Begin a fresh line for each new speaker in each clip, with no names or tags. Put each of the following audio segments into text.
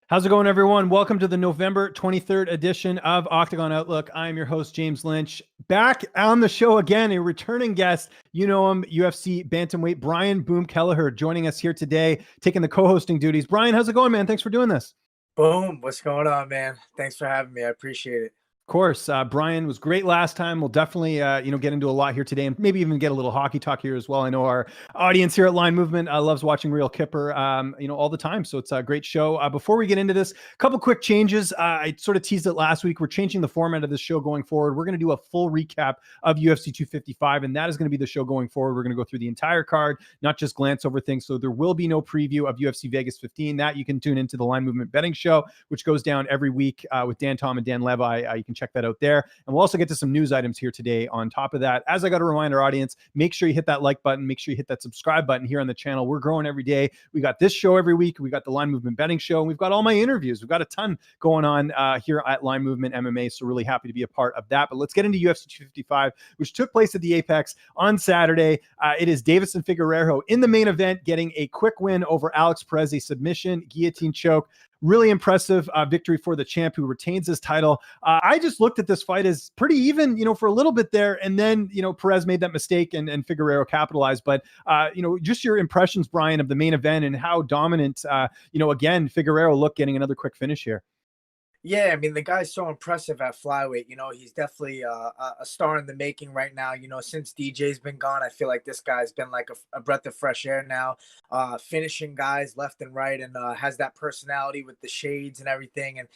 How's it going, everyone? Welcome to the November 23rd edition of Octagon Outlook. I'm your host, James Lynch. Back on the show again, a returning guest. You know him, UFC Bantamweight, Brian Boom Kelleher, joining us here today, taking the co-hosting duties. Brian, how's it going, man? Thanks for doing this.
Boom. What's going on, man? Thanks for having me. I appreciate it.
Of course, Brian was great last time. We'll definitely, get into a lot here today, and maybe even get a little hockey talk here as well. I know our audience here at Line Movement loves watching Real Kipper, all the time. So it's a great show. Before we get into this, a couple quick changes. I sort of teased it last week. We're changing the format of this show going forward. We're going to do a full recap of UFC 255, and that is going to be the show going forward. We're going to go through the entire card, not just glance over things. So there will be no preview of UFC Vegas 15. That you can tune into the Line Movement betting show, which goes down every week with Dan Tom and Dan Levi. You can check that out there. And we'll also get to some news items here today on top of that. As I got to remind our audience, make sure you hit that like button. Make sure you hit that subscribe button here on the channel. We're growing every day. We got this show every week. We got the Line Movement betting show. And we've got all my interviews. We've got a ton going on here at Line Movement MMA. So really happy to be a part of that. But let's get into UFC 255, which took place at the Apex on Saturday. It is Deiveson Figueiredo in the main event, getting a quick win over Alex Perez, a submission guillotine choke. Really impressive victory for the champ who retains his title. I just looked at this fight as pretty even, for a little bit there. And then, Perez made that mistake and Figueiredo capitalized. But, just your impressions, Brian, of the main event and how dominant, again, Figueiredo looked getting another quick finish here.
Yeah, I mean, the guy's so impressive at flyweight. He's definitely a star in the making right now. Since DJ's been gone, I feel like this guy's been like a breath of fresh air now, finishing guys left and right, and has that personality with the shades and everything, and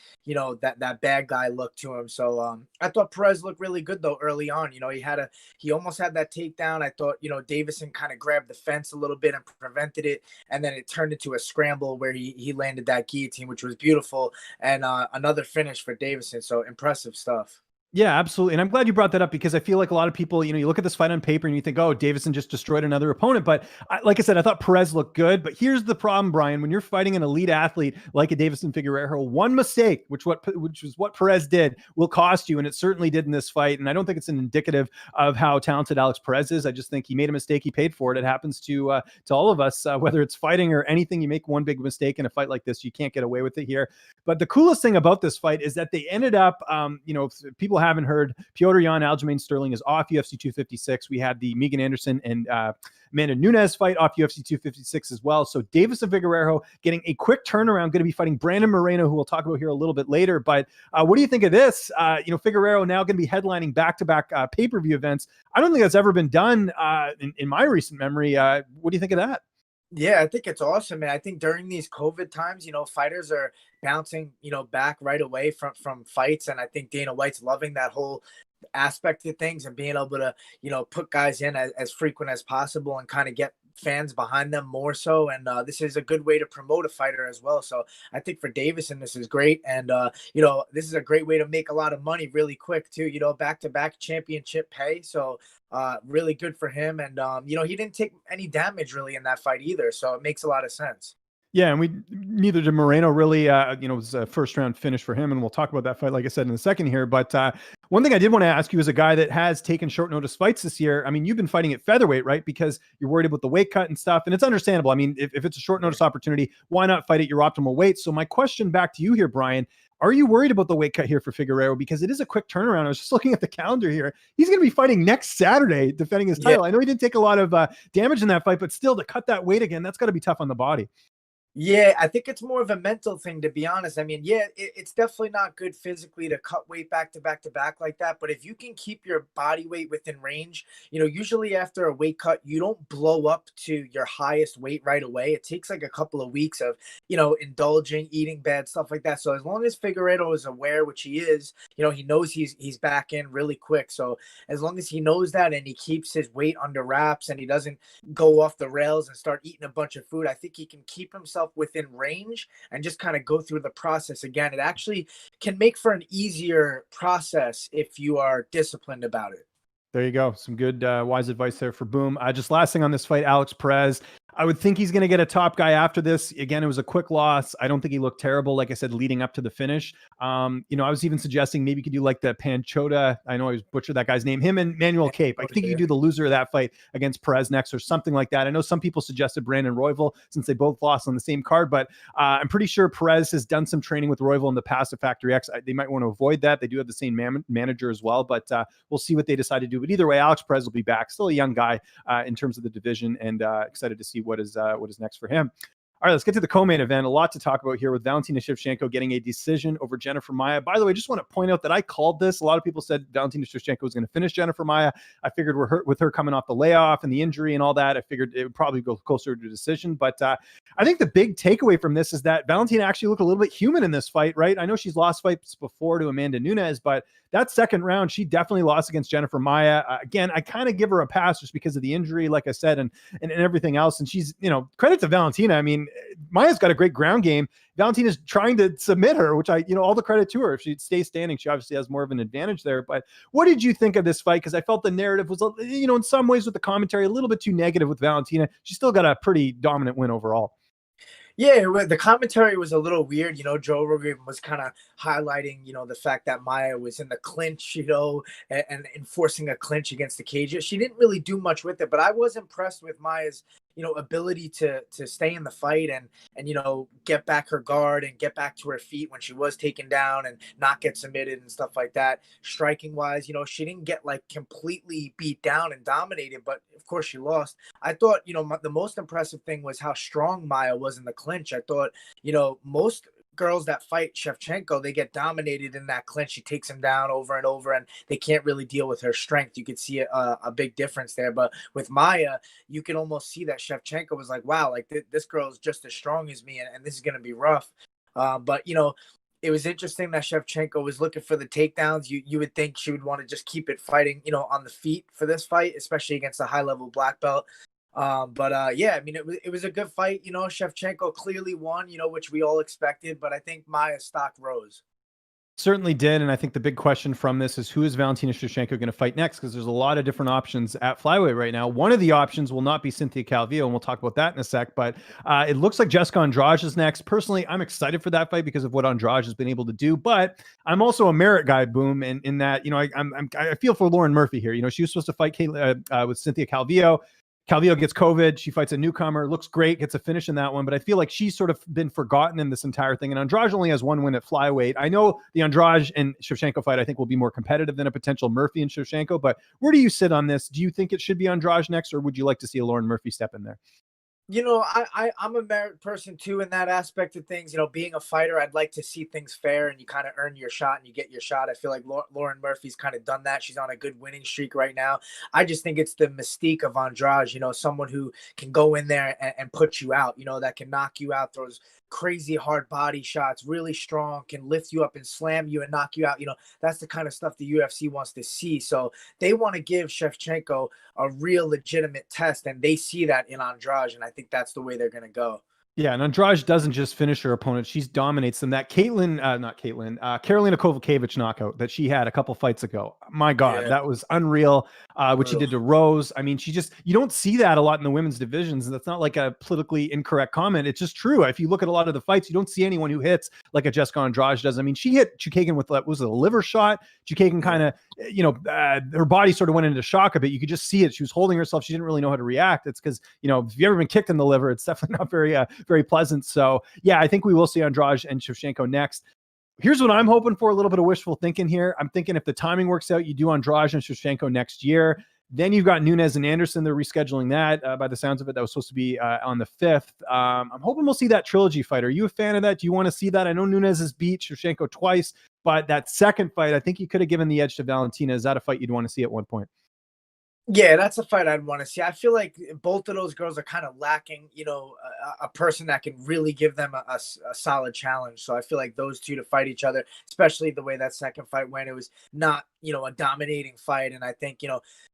that bad guy look to him. So I thought Perez looked really good though early on. He almost had that takedown. I thought Deiveson kind of grabbed the fence a little bit and prevented it, and then it turned into a scramble where he landed that guillotine, which was beautiful, and another finish for Deiveson. So impressive stuff.
Yeah, absolutely. And I'm glad you brought that up because I feel like a lot of people, you look at this fight on paper and you think, oh, Deiveson just destroyed another opponent. But like I said, I thought Perez looked good. But here's the problem, Brian. When you're fighting an elite athlete like a Deiveson Figueiredo, one mistake, which was what Perez did, will cost you. And it certainly did in this fight. And I don't think it's an indicative of how talented Alex Perez is. I just think he made a mistake. He paid for it. It happens to all of us, whether it's fighting or anything. You make one big mistake in a fight like this, you can't get away with it here. But the coolest thing about this fight is that they ended up, if people haven't heard, Petr Yan Aljamain Sterling is off UFC 256. We had the Megan Anderson and Amanda Nunes fight off UFC 256 as well. So Deiveson Figueiredo getting a quick turnaround, going to be fighting Brandon Moreno, who we'll talk about here a little bit later. But what do you think of this? Figueiredo now going to be headlining back-to-back pay-per-view events. I don't think that's ever been done in my recent memory. What do you think of that?
Yeah, I think it's awesome, man. I think during these COVID times, fighters are bouncing, back right away from fights. And I think Dana White's loving that whole aspect of things and being able to, put guys in as frequent as possible and kind of get fans behind them more so. And this is a good way to promote a fighter as well. So I think for Deiveson, this is great. And, this is a great way to make a lot of money really quick too, back-to-back championship pay. So really good for him. And, he didn't take any damage really in that fight either. So it makes a lot of sense.
Yeah, and neither did Moreno really. It was a first round finish for him, and we'll talk about that fight, like I said, in a second here. But one thing I did want to ask you as a guy that has taken short notice fights this year, I mean, you've been fighting at featherweight, right? Because you're worried about the weight cut and stuff, and it's understandable. I mean, if it's a short notice opportunity, why not fight at your optimal weight? So my question back to you here, Brian, are you worried about the weight cut here for Figueiredo? Because it is a quick turnaround. I was just looking at the calendar here. He's going to be fighting next Saturday, defending his title. Yeah. I know he didn't take a lot of damage in that fight, but still to cut that weight again, that's got to be tough on the body.
Yeah, I think it's more of a mental thing, to be honest. I mean, yeah, it's definitely not good physically to cut weight back to back to back like that. But if you can keep your body weight within range, usually after a weight cut, you don't blow up to your highest weight right away. It takes like a couple of weeks of, indulging, eating bad, stuff like that. So as long as Figueiredo is aware, which he is, he knows he's back in really quick. So as long as he knows that and he keeps his weight under wraps and he doesn't go off the rails and start eating a bunch of food, I think he can keep himself within range and just kind of go through the process again. It actually can make for an easier process if you are disciplined about it.
There you go. Some good, wise advice there for Boom. Just last thing on this fight, Alex Perez. I would think he's going to get a top guy after this. Again, it was a quick loss. I don't think he looked terrible, like I said, leading up to the finish. I was even suggesting maybe you could do like the Panchota. I know I was butchered that guy's name. Him and Manuel Cape. I think you do the loser of that fight against Perez next or something like that. I know some people suggested Brandon Royval since they both lost on the same card, but I'm pretty sure Perez has done some training with Royval in the past at Factory X. They might want to avoid that. They do have the same manager as well, but we'll see what they decide to do. But either way, Alex Perez will be back. Still a young guy in terms of the division, and excited to see what is next for him. All right, let's get to the co-main event. A lot to talk about here with Valentina Shevchenko getting a decision over Jennifer Maia. By the way, I just want to point out that I called this. A lot of people said Valentina Shevchenko was going to finish Jennifer Maia. I figured with her coming off the layoff and the injury and all that, I figured it would probably go closer to a decision. But I think the big takeaway from this is that Valentina actually looked a little bit human in this fight, right? I know she's lost fights before to Amanda Nunes, but that second round, she definitely lost against Jennifer Maia. Again, I kind of give her a pass just because of the injury, like I said, and everything else. And she's, credit to Valentina. I mean, Maia's got a great ground game. Valentina's trying to submit her, which all the credit to her. If she stays standing, she obviously has more of an advantage there. But what did you think of this fight? Because I felt the narrative was, in some ways with the commentary, a little bit too negative with Valentina. She still got a pretty dominant win overall.
Yeah, the commentary was a little weird. Joe Rogan was kind of highlighting, the fact that Maia was in the clinch, and enforcing a clinch against the cage. She didn't really do much with it, but I was impressed with Maia's, ability to stay in the fight and get back her guard and get back to her feet when she was taken down and not get submitted and stuff like that. Striking wise, she didn't get like completely beat down and dominated, but of course she lost. I thought, the most impressive thing was how strong Maia was in the clinch. I thought, most girls that fight Shevchenko, they get dominated in that clinch. She takes them down over and over, and they can't really deal with her strength. You could see a big difference there. But with Maia, you can almost see that Shevchenko was like, wow, like this girl is just as strong as me, and this is going to be rough. But it was interesting that Shevchenko was looking for the takedowns. You would think she would want to just keep it fighting, on the feet for this fight, especially against a high-level black belt. Yeah, I mean, it was a good fight. Shevchenko clearly won, which we all expected, but I think Maia's stock rose.
Certainly did. And I think the big question from this is, who is Valentina Shoshanko going to fight next? Because there's a lot of different options at flyweight right now. One of the options will not be Cynthia Calvillo, and we'll talk about that in a sec, but it looks like Jessica Andrade is next. Personally, I'm excited for that fight because of what Andrade has been able to do, but I'm also a merit guy, Boom, and in that, I feel for Lauren Murphy here. She was supposed to fight with Cynthia Calvillo. Calvillo gets COVID. She fights a newcomer, looks great, gets a finish in that one. But I feel like she's sort of been forgotten in this entire thing. And Andrade only has one win at flyweight. I know the Andrade and Shevchenko fight, I think, will be more competitive than a potential Murphy and Shevchenko. But where do you sit on this? Do you think it should be Andrade next, or would you like to see a Lauren Murphy step in there?
I'm a merit person too in that aspect of things. Being a fighter, I'd like to see things fair and you kind of earn your shot and you get your shot. I feel like Lauren Murphy's kind of done that. She's on a good winning streak right now. I just think it's the mystique of Andrade, someone who can go in there and put you out, that can knock you out, throws crazy hard body shots, really strong, can lift you up and slam you and knock you out. That's the kind of stuff the UFC wants to see. So they want to give Shevchenko a real legitimate test, and they see that in Andrade, and I think that's the way they're going to go.
Yeah, and Andrade doesn't just finish her opponent; she dominates them. That Carolina Kovacevic knockout that she had a couple fights ago. My God, that was unreal. What she did to Rose. I mean, you don't see that a lot in the women's divisions, and that's not like a politically incorrect comment. It's just true. If you look at a lot of the fights, you don't see anyone who hits like a Jessica Andrade does. I mean, she hit Chukagan with was it a liver shot? Chukagan kind of, her body sort of went into shock a bit. You could just see it. She was holding herself. She didn't really know how to react. It's because, if you've ever been kicked in the liver, it's definitely not very pleasant. So yeah, I think we will see Andrade and Shevchenko next. Here's what I'm hoping for, a little bit of wishful thinking here. I'm thinking if the timing works out, you do Andrade and Shevchenko next year. Then you've got Nunes and Anderson. They're rescheduling that by the sounds of it. That was supposed to be on the 5th. I'm hoping we'll see that trilogy fight. Are you a fan of that? Do you want to see that? I know Nunes has beat Shevchenko twice, but that second fight, I think you could have given the edge to Valentina. Is that a fight you'd want to see at one point?
Yeah, that's a fight I'd want to see. I feel like both of those girls are kind of lacking, a person that can really give them a solid challenge. So I feel like those two to fight each other, especially the way that second fight went, it was not a dominating fight. And I think,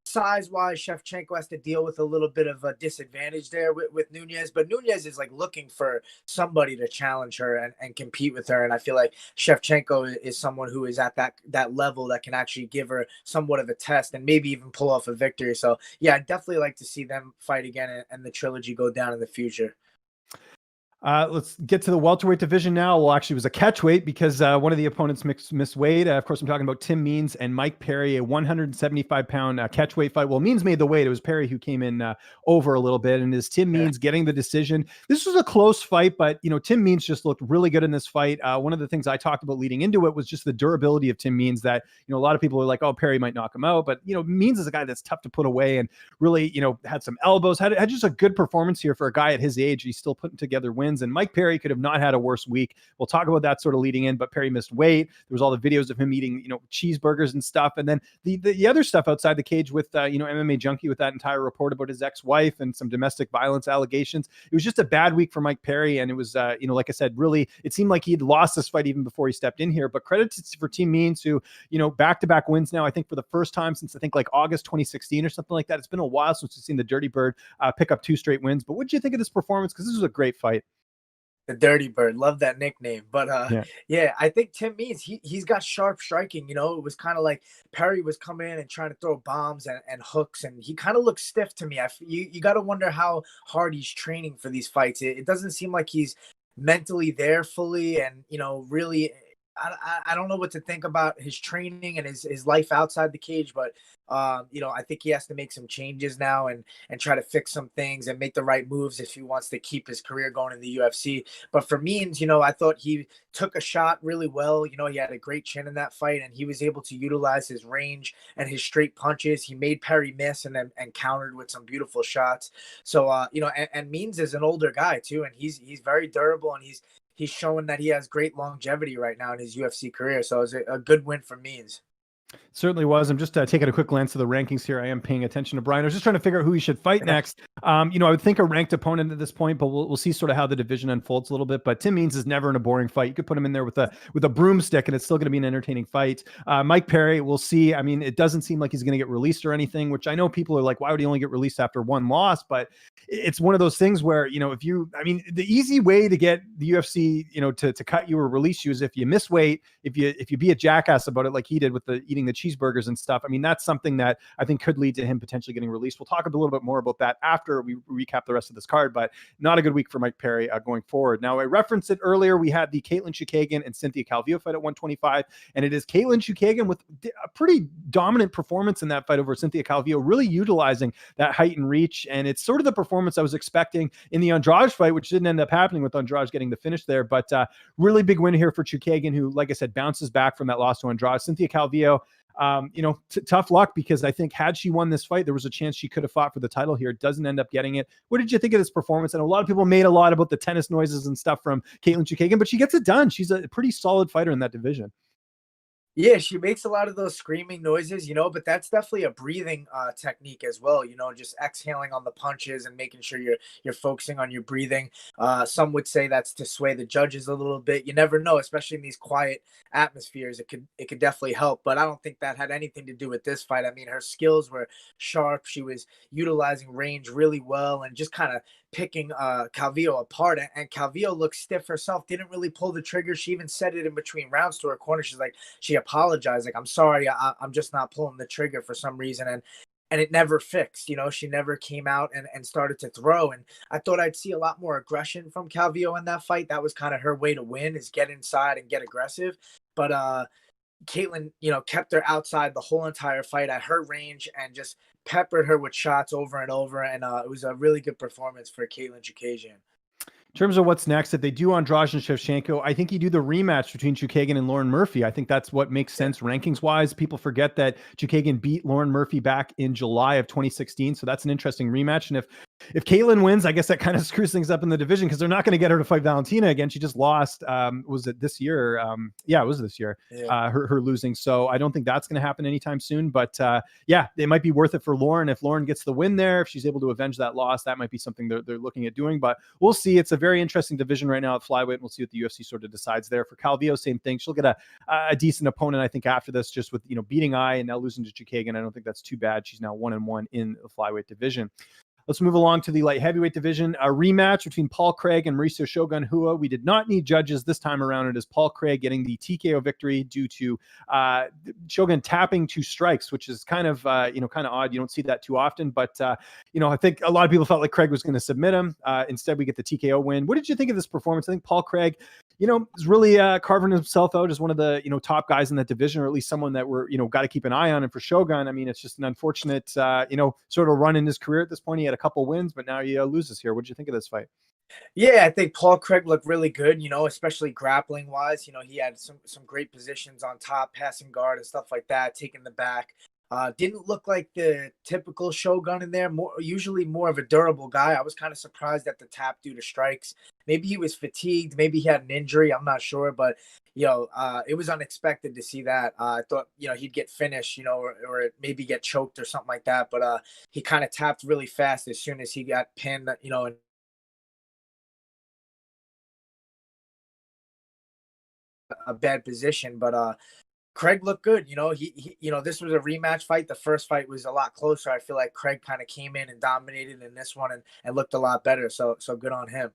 size wise, Shevchenko has to deal with a little bit of a disadvantage there with Nunes, but Nunes is like looking for somebody to challenge her and compete with her. And I feel like Shevchenko is someone who is at that level that can actually give her somewhat of a test and maybe even pull off a victory. So yeah, I'd definitely like to see them fight again and the trilogy go down in the future.
Let's get to the welterweight division now. Well, actually, it was a catchweight because one of the opponents missed weight. Of course, I'm talking about Tim Means and Mike Perry, a 175-pound catchweight fight. Well, Means made the weight. It was Perry who came in over a little bit, and is Tim Means getting the decision. This was a close fight, but Tim Means just looked really good in this fight. One of the things I talked about leading into it was just the durability of Tim Means. That a lot of people are like, oh, Perry might knock him out, but Means is a guy that's tough to put away, and really had some elbows. Had just a good performance here for a guy at his age. He's still putting together wins. And Mike Perry could have not had a worse week. We'll talk about that sort of leading in, but Perry missed weight. There was all the videos of him eating, cheeseburgers and stuff. And then the other stuff outside the cage with, MMA Junkie with that entire report about his ex-wife and some domestic violence allegations. It was just a bad week for Mike Perry. And it was, like I said, really, it seemed like he'd lost this fight even before he stepped in here. But credit for Tim Means, who, back-to-back wins now, I think for the first time since like August 2016 or something like that. It's been a while since we've seen the Dirty Bird pick up 2 straight wins. But what did you think of this performance? Because this was a great fight.
The Dirty Bird, love that nickname. But yeah, I think Tim Means he's got sharp striking. It was kind of like Perry was coming in and trying to throw bombs and hooks, and he kind of looks stiff to me. You got to wonder how hard he's training for these fights. It doesn't seem like he's mentally there fully, and really. I don't know what to think about his training and his life outside the cage, but I think he has to make some changes now and try to fix some things and make the right moves if he wants to keep his career going in the UFC. But for Means, I thought he took a shot really well. He had a great chin in that fight, and he was able to utilize his range and his straight punches. He made Perry miss and countered with some beautiful shots. So and Means is an older guy too, and he's very durable, and he's showing that he has great longevity right now in his UFC career. So it was a good win for Means.
Certainly was. I'm just taking a quick glance at the rankings here. I am paying attention to Brian. I was just trying to figure out who he should fight next. I would think a ranked opponent at this point, but we'll see sort of how the division unfolds a little bit. But Tim Means is never in a boring fight. You could put him in there with a broomstick, and it's still going to be an entertaining fight. Mike Perry, we'll see. I mean, it doesn't seem like he's going to get released or anything, which I know people are like, why would he only get released after one loss? But it's one of those things where, the easy way to get the UFC, to cut you or release you is if you miss weight, if you be a jackass about it, like he did with eating the cheeseburgers and stuff. I mean, that's something that I think could lead to him potentially getting released. We'll talk a little bit more about that after we recap the rest of this card, but not a good week for Mike Perry going forward. Now, I referenced it earlier. We had the Katlyn Chookagian and Cynthia Calvillo fight at 125, and it is Katlyn Chookagian with a pretty dominant performance in that fight over Cynthia Calvillo, really utilizing that height and reach. And it's sort of the performance I was expecting in the Andrade fight, which didn't end up happening with Andrade getting the finish there. But really big win here for Chookagian, who, like I said, bounces back from that loss to Andrade. Cynthia Calvillo, tough luck, because I think had she won this fight, there was a chance she could have fought for the title here. Doesn't end up getting it. What did you think of this performance? And a lot of people made a lot about the tennis noises and stuff from Katlyn Chookagian, but she gets it done. She's a pretty solid fighter in that division.
Yeah, she makes a lot of those screaming noises, but that's definitely a breathing technique as well, just exhaling on the punches and making sure you're focusing on your breathing. Some would say that's to sway the judges a little bit. You never know, especially in these quiet atmospheres. It could definitely help, but I don't think that had anything to do with this fight. I mean, her skills were sharp. She was utilizing range really well and just kind of picking Calvillo apart, and Calvillo looked stiff herself, didn't really pull the trigger. She even said it in between rounds to her corner. She's like, she apologized, like, I'm sorry, I'm just not pulling the trigger for some reason. And it never fixed. She never came out and started to throw. And I thought I'd see a lot more aggression from Calvillo in that fight. That was kind of her way to win, is get inside and get aggressive. But Katlyn, kept her outside the whole entire fight at her range and just peppered her with shots over and over. And it was a really good performance for Katlyn Chookagian.
In terms of what's next, if they do Andrade and Shevchenko, I think you do the rematch between Chookagian and Lauren Murphy. I think that's what makes sense rankings-wise. People forget that Chookagian beat Lauren Murphy back in July of 2016, so that's an interesting rematch. And if If Caitlin wins, I guess that kind of screws things up in the division because they're not going to get her to fight Valentina again. She just lost. Was it this year? Yeah, it was this year.
Yeah.
Her losing. So I don't think that's going to happen anytime soon. But yeah, it might be worth it for Lauren. If Lauren gets the win there, if she's able to avenge that loss, that might be something they're looking at doing. But we'll see. It's a very interesting division right now at flyweight. And we'll see what the UFC sort of decides there. For Calvillo, same thing. She'll get a decent opponent, I think, after this, just with beating Ai and now losing to Chikagan. I don't think that's too bad. She's now 1-1 in the flyweight division. Let's move along to the light heavyweight division. A rematch between Paul Craig and Mauricio Shogun Hua. We did not need judges this time around. It is Paul Craig getting the TKO victory due to Shogun tapping 2 strikes, which is kind of odd. You don't see that too often, but I think a lot of people felt like Craig was going to submit him. Instead, we get the TKO win. What did you think of this performance? I think Paul Craig, is really carving himself out as one of the top guys in that division, or at least someone that we're got to keep an eye on. And for Shogun, I mean, it's just an unfortunate sort of run in his career at this point. He had a couple wins, but now he loses here. What did you think of this fight?
Yeah, I think Paul Craig looked really good, especially grappling wise. He had some great positions on top, passing guard and stuff like that, taking the back. Didn't look like the typical Shogun in there. Usually more of a durable guy. I was kind of surprised at the tap due to strikes. Maybe he was fatigued. Maybe he had an injury. I'm not sure, but it was unexpected to see that. I thought he'd get finished, or maybe get choked or something like that. But he kind of tapped really fast as soon as he got pinned. And a bad position, but Craig looked good. He this was a rematch fight. The first fight was a lot closer. I feel like Craig kind of came in and dominated in this one and looked a lot better. So good on him.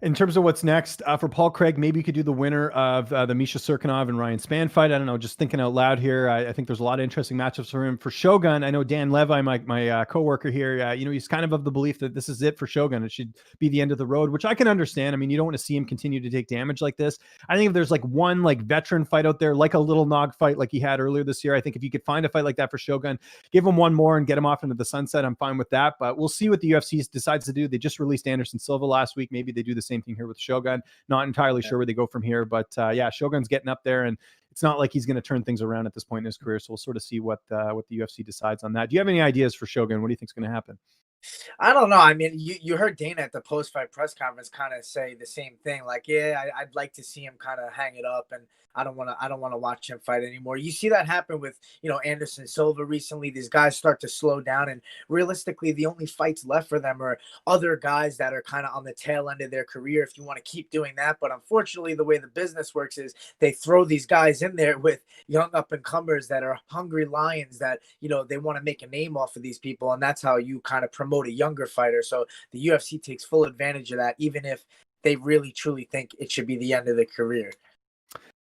In terms of what's next for Paul Craig, maybe you could do the winner of the Misha Serkinov and Ryan Spann fight. I don't know, just thinking out loud here. I think there's a lot of interesting matchups for him. For Shogun, I know Dan Levi, my coworker here, he's kind of the belief that this is it for Shogun. It should be the end of the road, which I can understand. I mean, you don't want to see him continue to take damage like this. I think if there's like one veteran fight out there, like a little Nog fight like he had earlier this year, I think if you could find a fight like that for Shogun, give him one more and get him off into the sunset, I'm fine with that. But we'll see what the UFC decides to do. They just released Anderson Silva last week. Maybe they do the same thing here with Shogun. Not entirely sure where they go from here, but yeah, Shogun's getting up there, and it's not like he's going to turn things around at this point in his career. So we'll sort of see what the UFC decides on that. Do you have any ideas for Shogun? What do you think is going to happen?
I don't know. I mean, you heard Dana at the post-fight press conference kind of say the same thing. Like, yeah, I'd like to see him kind of hang it up, and I don't want to watch him fight anymore. You see that happen with Anderson Silva recently. These guys start to slow down, and realistically, the only fights left for them are other guys that are kind of on the tail end of their career. If you want to keep doing that, but unfortunately, the way the business works is they throw these guys in there with young up and comers that are hungry lions that they want to make a name off of these people, and that's how you kind of promote a younger fighter. So the UFC takes full advantage of that, even if they really truly think it should be the end of the career.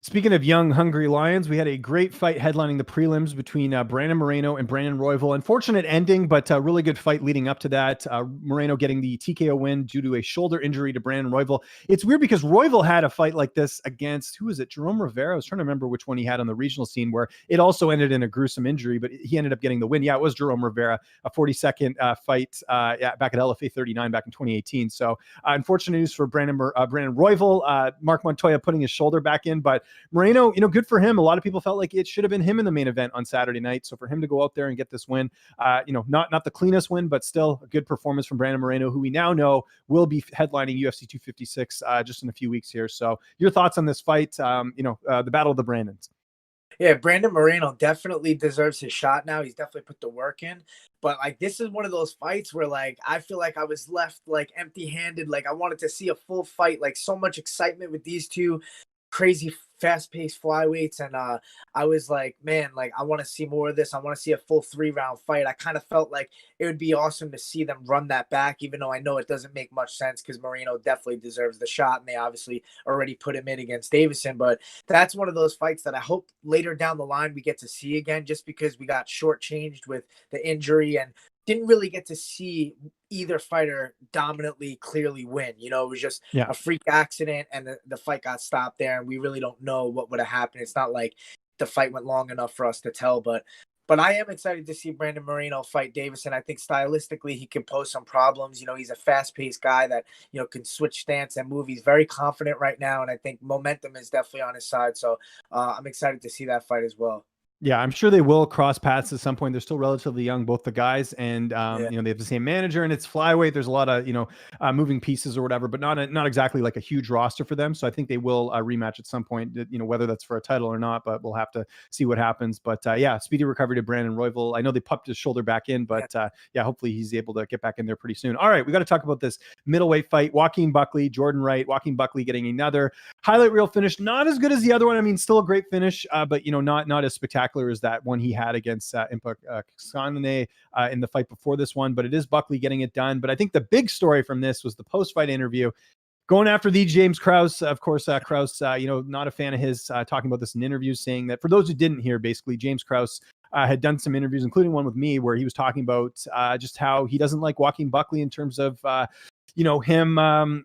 Speaking of young, hungry lions, we had a great fight headlining the prelims between Brandon Moreno and Brandon Royval. Unfortunate ending, but a really good fight leading up to that. Moreno getting the TKO win due to a shoulder injury to Brandon Royval. It's weird because Royval had a fight like this against, who is it? Jerome Rivera. I was trying to remember which one he had on the regional scene where it also ended in a gruesome injury, but he ended up getting the win. Yeah, it was Jerome Rivera, a 42nd fight back at LFA 39 back in 2018. So unfortunate news for Brandon Royval. Mark Montoya putting his shoulder back in, but Moreno, good for him. A lot of people felt like it should have been him in the main event on Saturday night. So for him to go out there and get this win, not the cleanest win, but still a good performance from Brandon Moreno, who we now know will be headlining UFC 256 just in a few weeks here. So your thoughts on this fight, the Battle of the Brandons?
Yeah, Brandon Moreno definitely deserves his shot now. He's definitely put the work in. But this is one of those fights where I feel like I was left empty-handed. I wanted to see a full fight, so much excitement with these two crazy fast-paced flyweights, and I was like, man, I want to see more of this. I want to see a full 3-round fight. I kind of felt like it would be awesome to see them run that back, even though I know it doesn't make much sense because Moreno definitely deserves the shot, and they obviously already put him in against Deiveson. But that's one of those fights that I hope later down the line we get to see again, just because we got shortchanged with the injury and didn't really get to see either fighter dominantly clearly win. It was just a freak accident, and the fight got stopped there, and we really don't know what would have happened. It's not like the fight went long enough for us to tell, but I am excited to see Brandon Moreno fight Deiveson. I think stylistically he can pose some problems. He's a fast-paced guy that can switch stance and move. He's very confident right now, and I think momentum is definitely on his side. So I'm excited to see that fight as well.
Yeah, I'm sure they will cross paths at some point. They're still relatively young, both the guys, and
Yeah.
they have the same manager, and it's flyweight. There's a lot of moving pieces or whatever, but not exactly like a huge roster for them. So I think they will rematch at some point. Whether that's for a title or not, but we'll have to see what happens. But yeah, speedy recovery to Brandon Royval. I know they popped his shoulder back in, but yeah, hopefully he's able to get back in there pretty soon. All right, we got to talk about this middleweight fight: Joaquin Buckley, Jordan Wright. Joaquin Buckley getting another highlight reel finish, not as good as the other one. I mean, still a great finish, but not as spectacular as that one he had against Impa Kasanane in the fight before this one. But it is Buckley getting it done. But I think the big story from this was the post-fight interview going after the James Krause. Of course, Krause, not a fan of his, talking about this in interviews, saying that for those who didn't hear, basically James Krause had done some interviews, including one with me, where he was talking about just how he doesn't like Joaquin Buckley in terms of him,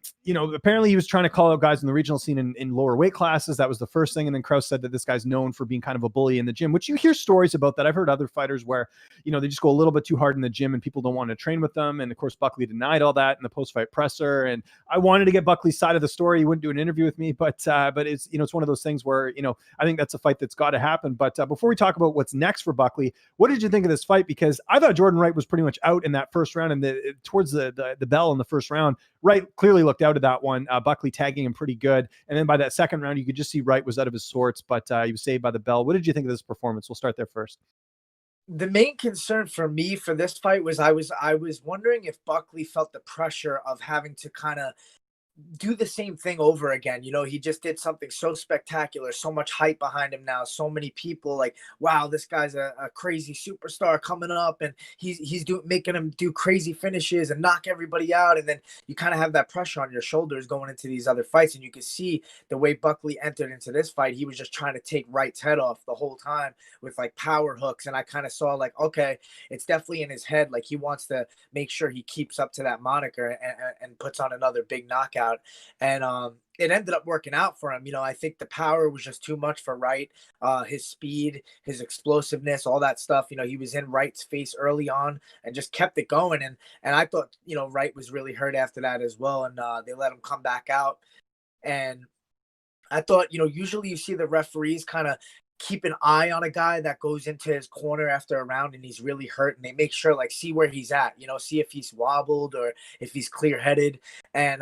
apparently he was trying to call out guys in the regional scene in lower weight classes. That was the first thing. And then Krause said that this guy's known for being kind of a bully in the gym, which you hear stories about that. I've heard other fighters where, they just go a little bit too hard in the gym and people don't want to train with them. And of course, Buckley denied all that in the post-fight presser. And I wanted to get Buckley's side of the story. He wouldn't do an interview with me, but it's, it's one of those things where, I think that's a fight that's got to happen. But before we talk about what's next for Buckley, what did you think of this fight? Because I thought Jordan Wright was pretty much out in that first round, and towards the bell in the first round. Wright clearly looked out of that one. Buckley tagging him pretty good. And then by that second round, you could just see Wright was out of his sorts, but he was saved by the bell. What did you think of this performance? We'll start there first.
The main concern for me for this fight was I was wondering if Buckley felt the pressure of having to kind of do the same thing over again. He just did something so spectacular, so much hype behind him now, so many people like, wow, this guy's a crazy superstar coming up, and he's making him do crazy finishes and knock everybody out. And then you kind of have that pressure on your shoulders going into these other fights. And you can see the way Buckley entered into this fight, he was just trying to take Wright's head off the whole time with like power hooks. And I kind of saw like, okay, it's definitely in his head. Like he wants to make sure he keeps up to that moniker and puts on another big knockout. And it ended up working out for him. I think the power was just too much for Wright. His speed, his explosiveness, all that stuff. He was in Wright's face early on and just kept it going. And I thought, Wright was really hurt after that as well. And they let him come back out. And I thought, usually you see the referees kind of keep an eye on a guy that goes into his corner after a round and he's really hurt, and they make sure like see where he's at, see if he's wobbled or if he's clear-headed. And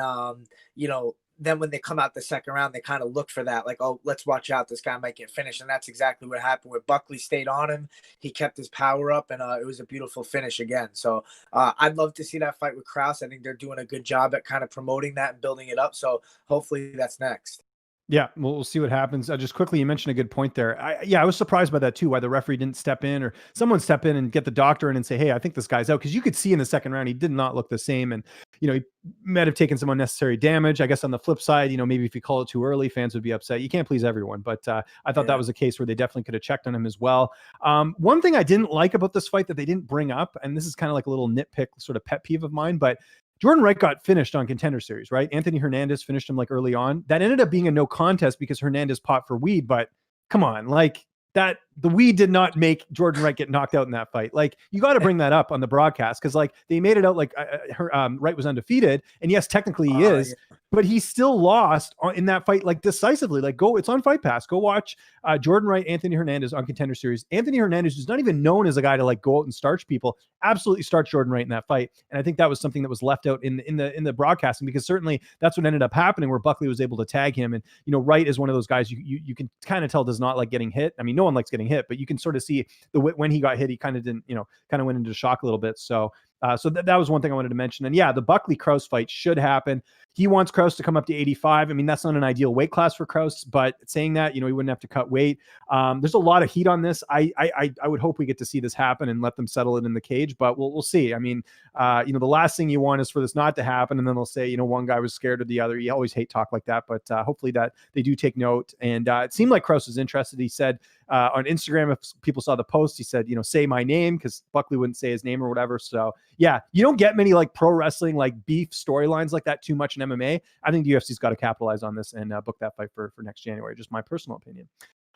then when they come out the second round, they kind of look for that, like, oh, let's watch out, this guy might get finished. And that's exactly what happened, where Buckley stayed on him. He kept his power up, and it was a beautiful finish again. So I'd love to see that fight with Krause. I think they're doing a good job at kind of promoting that and building it up. So hopefully that's next.
Yeah, we'll see what happens. Just quickly, you mentioned a good point there. I was surprised by that too, why the referee didn't step in or someone step in and get the doctor in and say, hey, I think this guy's out. Because you could see in the second round, he did not look the same. And, he might have taken some unnecessary damage. I guess on the flip side, maybe if you call it too early, fans would be upset. You can't please everyone. But I thought that was a case where they definitely could have checked on him as well. One thing I didn't like about this fight that they didn't bring up, and this is kind of like a little nitpick sort of pet peeve of mine, but Jordan Wright got finished on Contender Series, right? Anthony Hernandez finished him like early on. That ended up being a no contest because Hernandez pot for weed, but come on, like that, the weed did not make Jordan Wright get knocked out in that fight. Like you got to bring that up on the broadcast. Cause like they made it out like Wright was undefeated, and yes, technically he is, but he still lost in that fight, like decisively. Like it's on Fight Pass. Go watch Jordan Wright, Anthony Hernandez on Contender Series. Anthony Hernandez, who's not even known as a guy to like go out and starch people, absolutely starched Jordan Wright in that fight. And I think that was something that was left out in the broadcasting, because certainly that's what ended up happening, where Buckley was able to tag him. And Wright is one of those guys you can kind of tell does not like getting hit. I mean, no one likes getting hit, but you can sort of see when he got hit, he kind of didn't, kind of went into shock a little bit. So that was one thing I wanted to mention. And yeah, the Buckley Krause fight should happen. He wants Krause to come up to 85. I mean, that's not an ideal weight class for Krause, but saying that, he wouldn't have to cut weight. There's a lot of heat on this. I would hope we get to see this happen and let them settle it in the cage, but we'll see. I mean, the last thing you want is for this not to happen. And then they'll say, one guy was scared of the other. You always hate talk like that, but hopefully that they do take note. And it seemed like Krause was interested. He said on Instagram, if people saw the post, he said, say my name, because Buckley wouldn't say his name or whatever. So yeah, you don't get many like pro wrestling, like beef storylines like that too much in MMA. I think the UFC's got to capitalize on this and book that fight for next January. Just my personal opinion.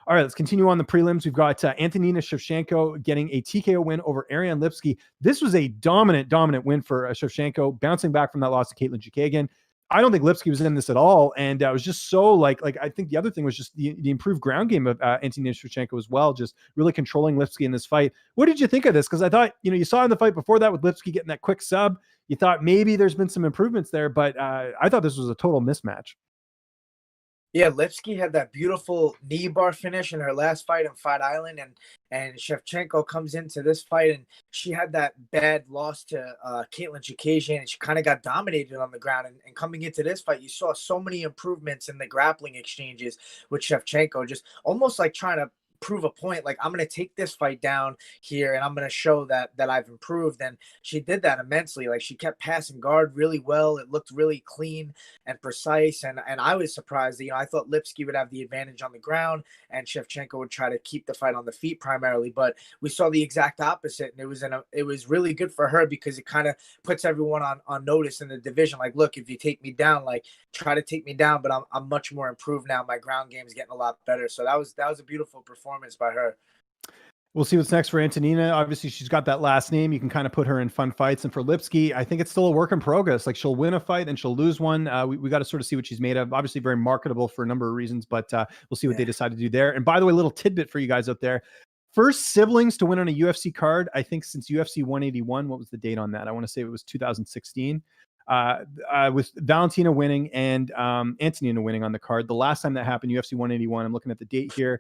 All right, let's continue on the prelims. We've got Antonina Shevchenko getting a TKO win over Ariane Lipski. This was a dominant win for Shevchenko, bouncing back from that loss to Caitlin Chookagian. I don't think Lipski was in this at all, and it was just so like I think the other thing was just the improved ground game of Anthony Shevchenko as well, just really controlling Lipski in this fight. What did you think of this? Because I thought, you know, you saw in the fight before that with Lipski getting that quick sub, you thought maybe there's been some improvements there, but I thought this was a total mismatch.
Yeah, Lipski had that beautiful knee bar finish in her last fight in Fight Island, and Shevchenko comes into this fight, and she had that bad loss to Caitlin Chikagian, and she kind of got dominated on the ground. And coming into this fight, you saw so many improvements in the grappling exchanges with Shevchenko, just almost like trying to prove a point, like I'm going to take this fight down here and I'm going to show that I've improved. And she did that immensely. Like, she kept passing guard really well. It looked really clean and precise, and I was surprised that, you know, I thought Lipski would have the advantage on the ground and Shevchenko would try to keep the fight on the feet primarily, but we saw the exact opposite. And it was really good for her, because it kind of puts everyone on notice in the division, like, look, if you take me down, like, try to take me down, but I'm much more improved now. My ground game is getting a lot better. So that was a beautiful performance by her.
We'll see what's next for Antonina. Obviously, she's got that last name. You can kind of put her in fun fights. And for Lipski, I think it's still a work in progress. Like, she'll win a fight and she'll lose one. We got to sort of see what she's made of. Obviously, very marketable for a number of reasons, but we'll see what they decide to do there. And by the way, little tidbit for you guys out there. First siblings to win on a UFC card, I think, since UFC 181. What was the date on that? I want to say it was 2016. With Valentina winning and Antonina winning on the card. The last time that happened, UFC 181, I'm looking at the date here,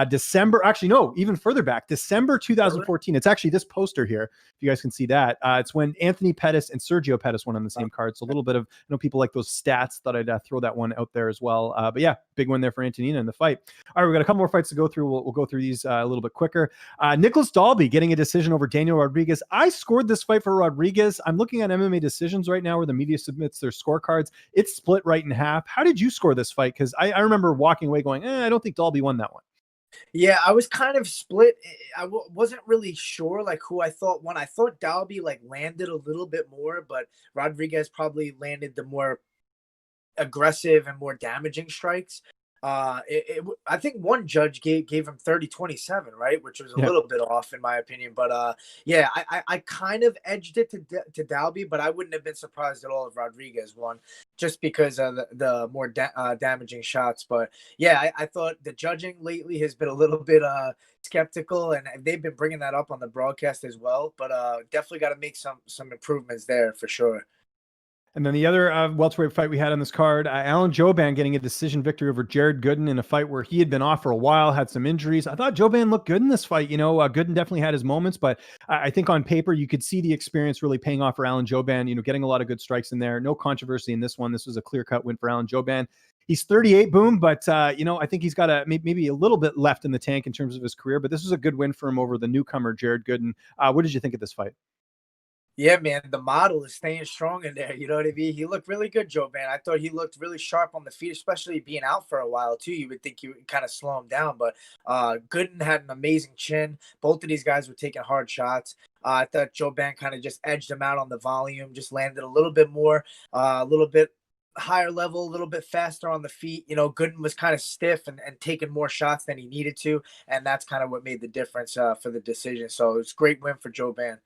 December, actually, no, even further back, December 2014. It's actually this poster here, if you guys can see that. It's when Anthony Pettis and Sergio Pettis won on the same card. So a little bit of, I know people like those stats, thought I'd throw that one out there as well. But yeah, big one there for Antonina in the fight. All right, we've got a couple more fights to go through. We'll go through these a little bit quicker. Nicholas Dalby getting a decision over Daniel Rodriguez. I scored this fight for Rodriguez. I'm looking at MMA decisions right now where the media submits their scorecards. It's split right in half. How did you score this fight? Because I remember walking away going, I don't think Dalby won that one.
Yeah, I was kind of split. Wasn't really sure like who I thought won. I thought Dalby like landed a little bit more, but Rodriguez probably landed the more aggressive and more damaging strikes. I think one judge gave him 30-27, right, which was a little bit off in my opinion. But yeah, I kind of edged it to Dalby, but I wouldn't have been surprised at all if Rodriguez won, just because of the more damaging shots. But yeah, I thought the judging lately has been a little bit skeptical, and they've been bringing that up on the broadcast as well. But definitely got to make some improvements there for sure.
And then the other welterweight fight we had on this card, Alan Joban getting a decision victory over Jared Gooden in a fight where he had been off for a while, had some injuries. I thought Joban looked good in this fight. You know, Gooden definitely had his moments, but I think on paper you could see the experience really paying off for Alan Joban, you know, getting a lot of good strikes in there. No controversy in this one. This was a clear-cut win for Alan Joban. He's 38, boom, but you know, I think he's got maybe a little bit left in the tank in terms of his career, but this was a good win for him over the newcomer, Jared Gooden. What did you think of this fight?
Yeah, man, the model is staying strong in there. You know what I mean? He looked really good, Joban. I thought he looked really sharp on the feet, especially being out for a while too. You would think you would kind of slow him down, but Gooden had an amazing chin. Both of these guys were taking hard shots. I thought Joban kind of just edged him out on the volume, just landed a little bit more, a little bit higher level, a little bit faster on the feet. You know, Gooden was kind of stiff and taking more shots than he needed to, and that's kind of what made the difference for the decision. So it's a great win for Joban.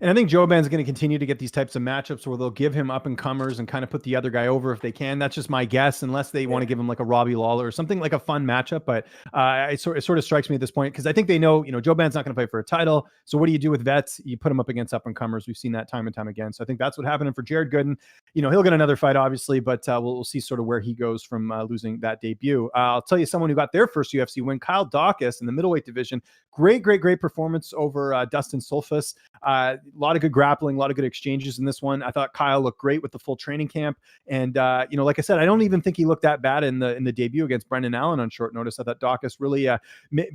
And I think Joban's going to continue to get these types of matchups where they'll give him up and comers and kind of put the other guy over if they can. That's just my guess, unless they want to give him like a Robbie Lawler or something, like a fun matchup. But it sort of strikes me at this point, because I think they know, you know, Joban's not going to fight for a title. So what do you do with vets? You put him up against up and comers. We've seen that time and time again. So I think that's what happened. And for Jared Gooden, you know, he'll get another fight, obviously, but we'll see sort of where he goes from losing that debut. I'll tell you someone who got their first UFC win, Kyle Dawkins in the middleweight division. Great performance over Dustin Sulfus. A lot of good grappling, a lot of good exchanges in this one. I thought Kyle looked great with the full training camp. And, you know, like I said, I don't even think he looked that bad in the debut against Brendan Allen on short notice. I thought Dawkins really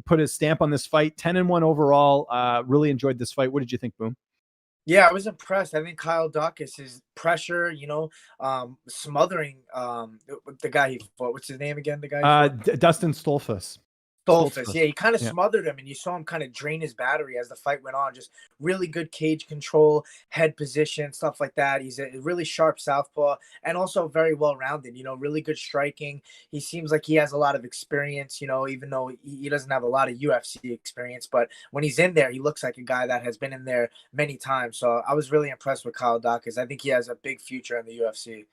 put his stamp on this fight. 10-1 overall. Really enjoyed this fight. What did you think, Boom?
Yeah, I was impressed. I think Kyle Dawkins, his pressure, you know, smothering the guy he fought. What's his name again? The guy
Dustin Stolfus.
Stolfus. Yeah, he kind of smothered him, and you saw him kind of drain his battery as the fight went on. Just really good cage control, head position, stuff like that. He's a really sharp southpaw and also very well-rounded, you know, really good striking. He seems like he has a lot of experience, you know, even though he doesn't have a lot of UFC experience. But when he's in there, he looks like a guy that has been in there many times. So I was really impressed with Kyle Dawkins. I think he has a big future in the UFC.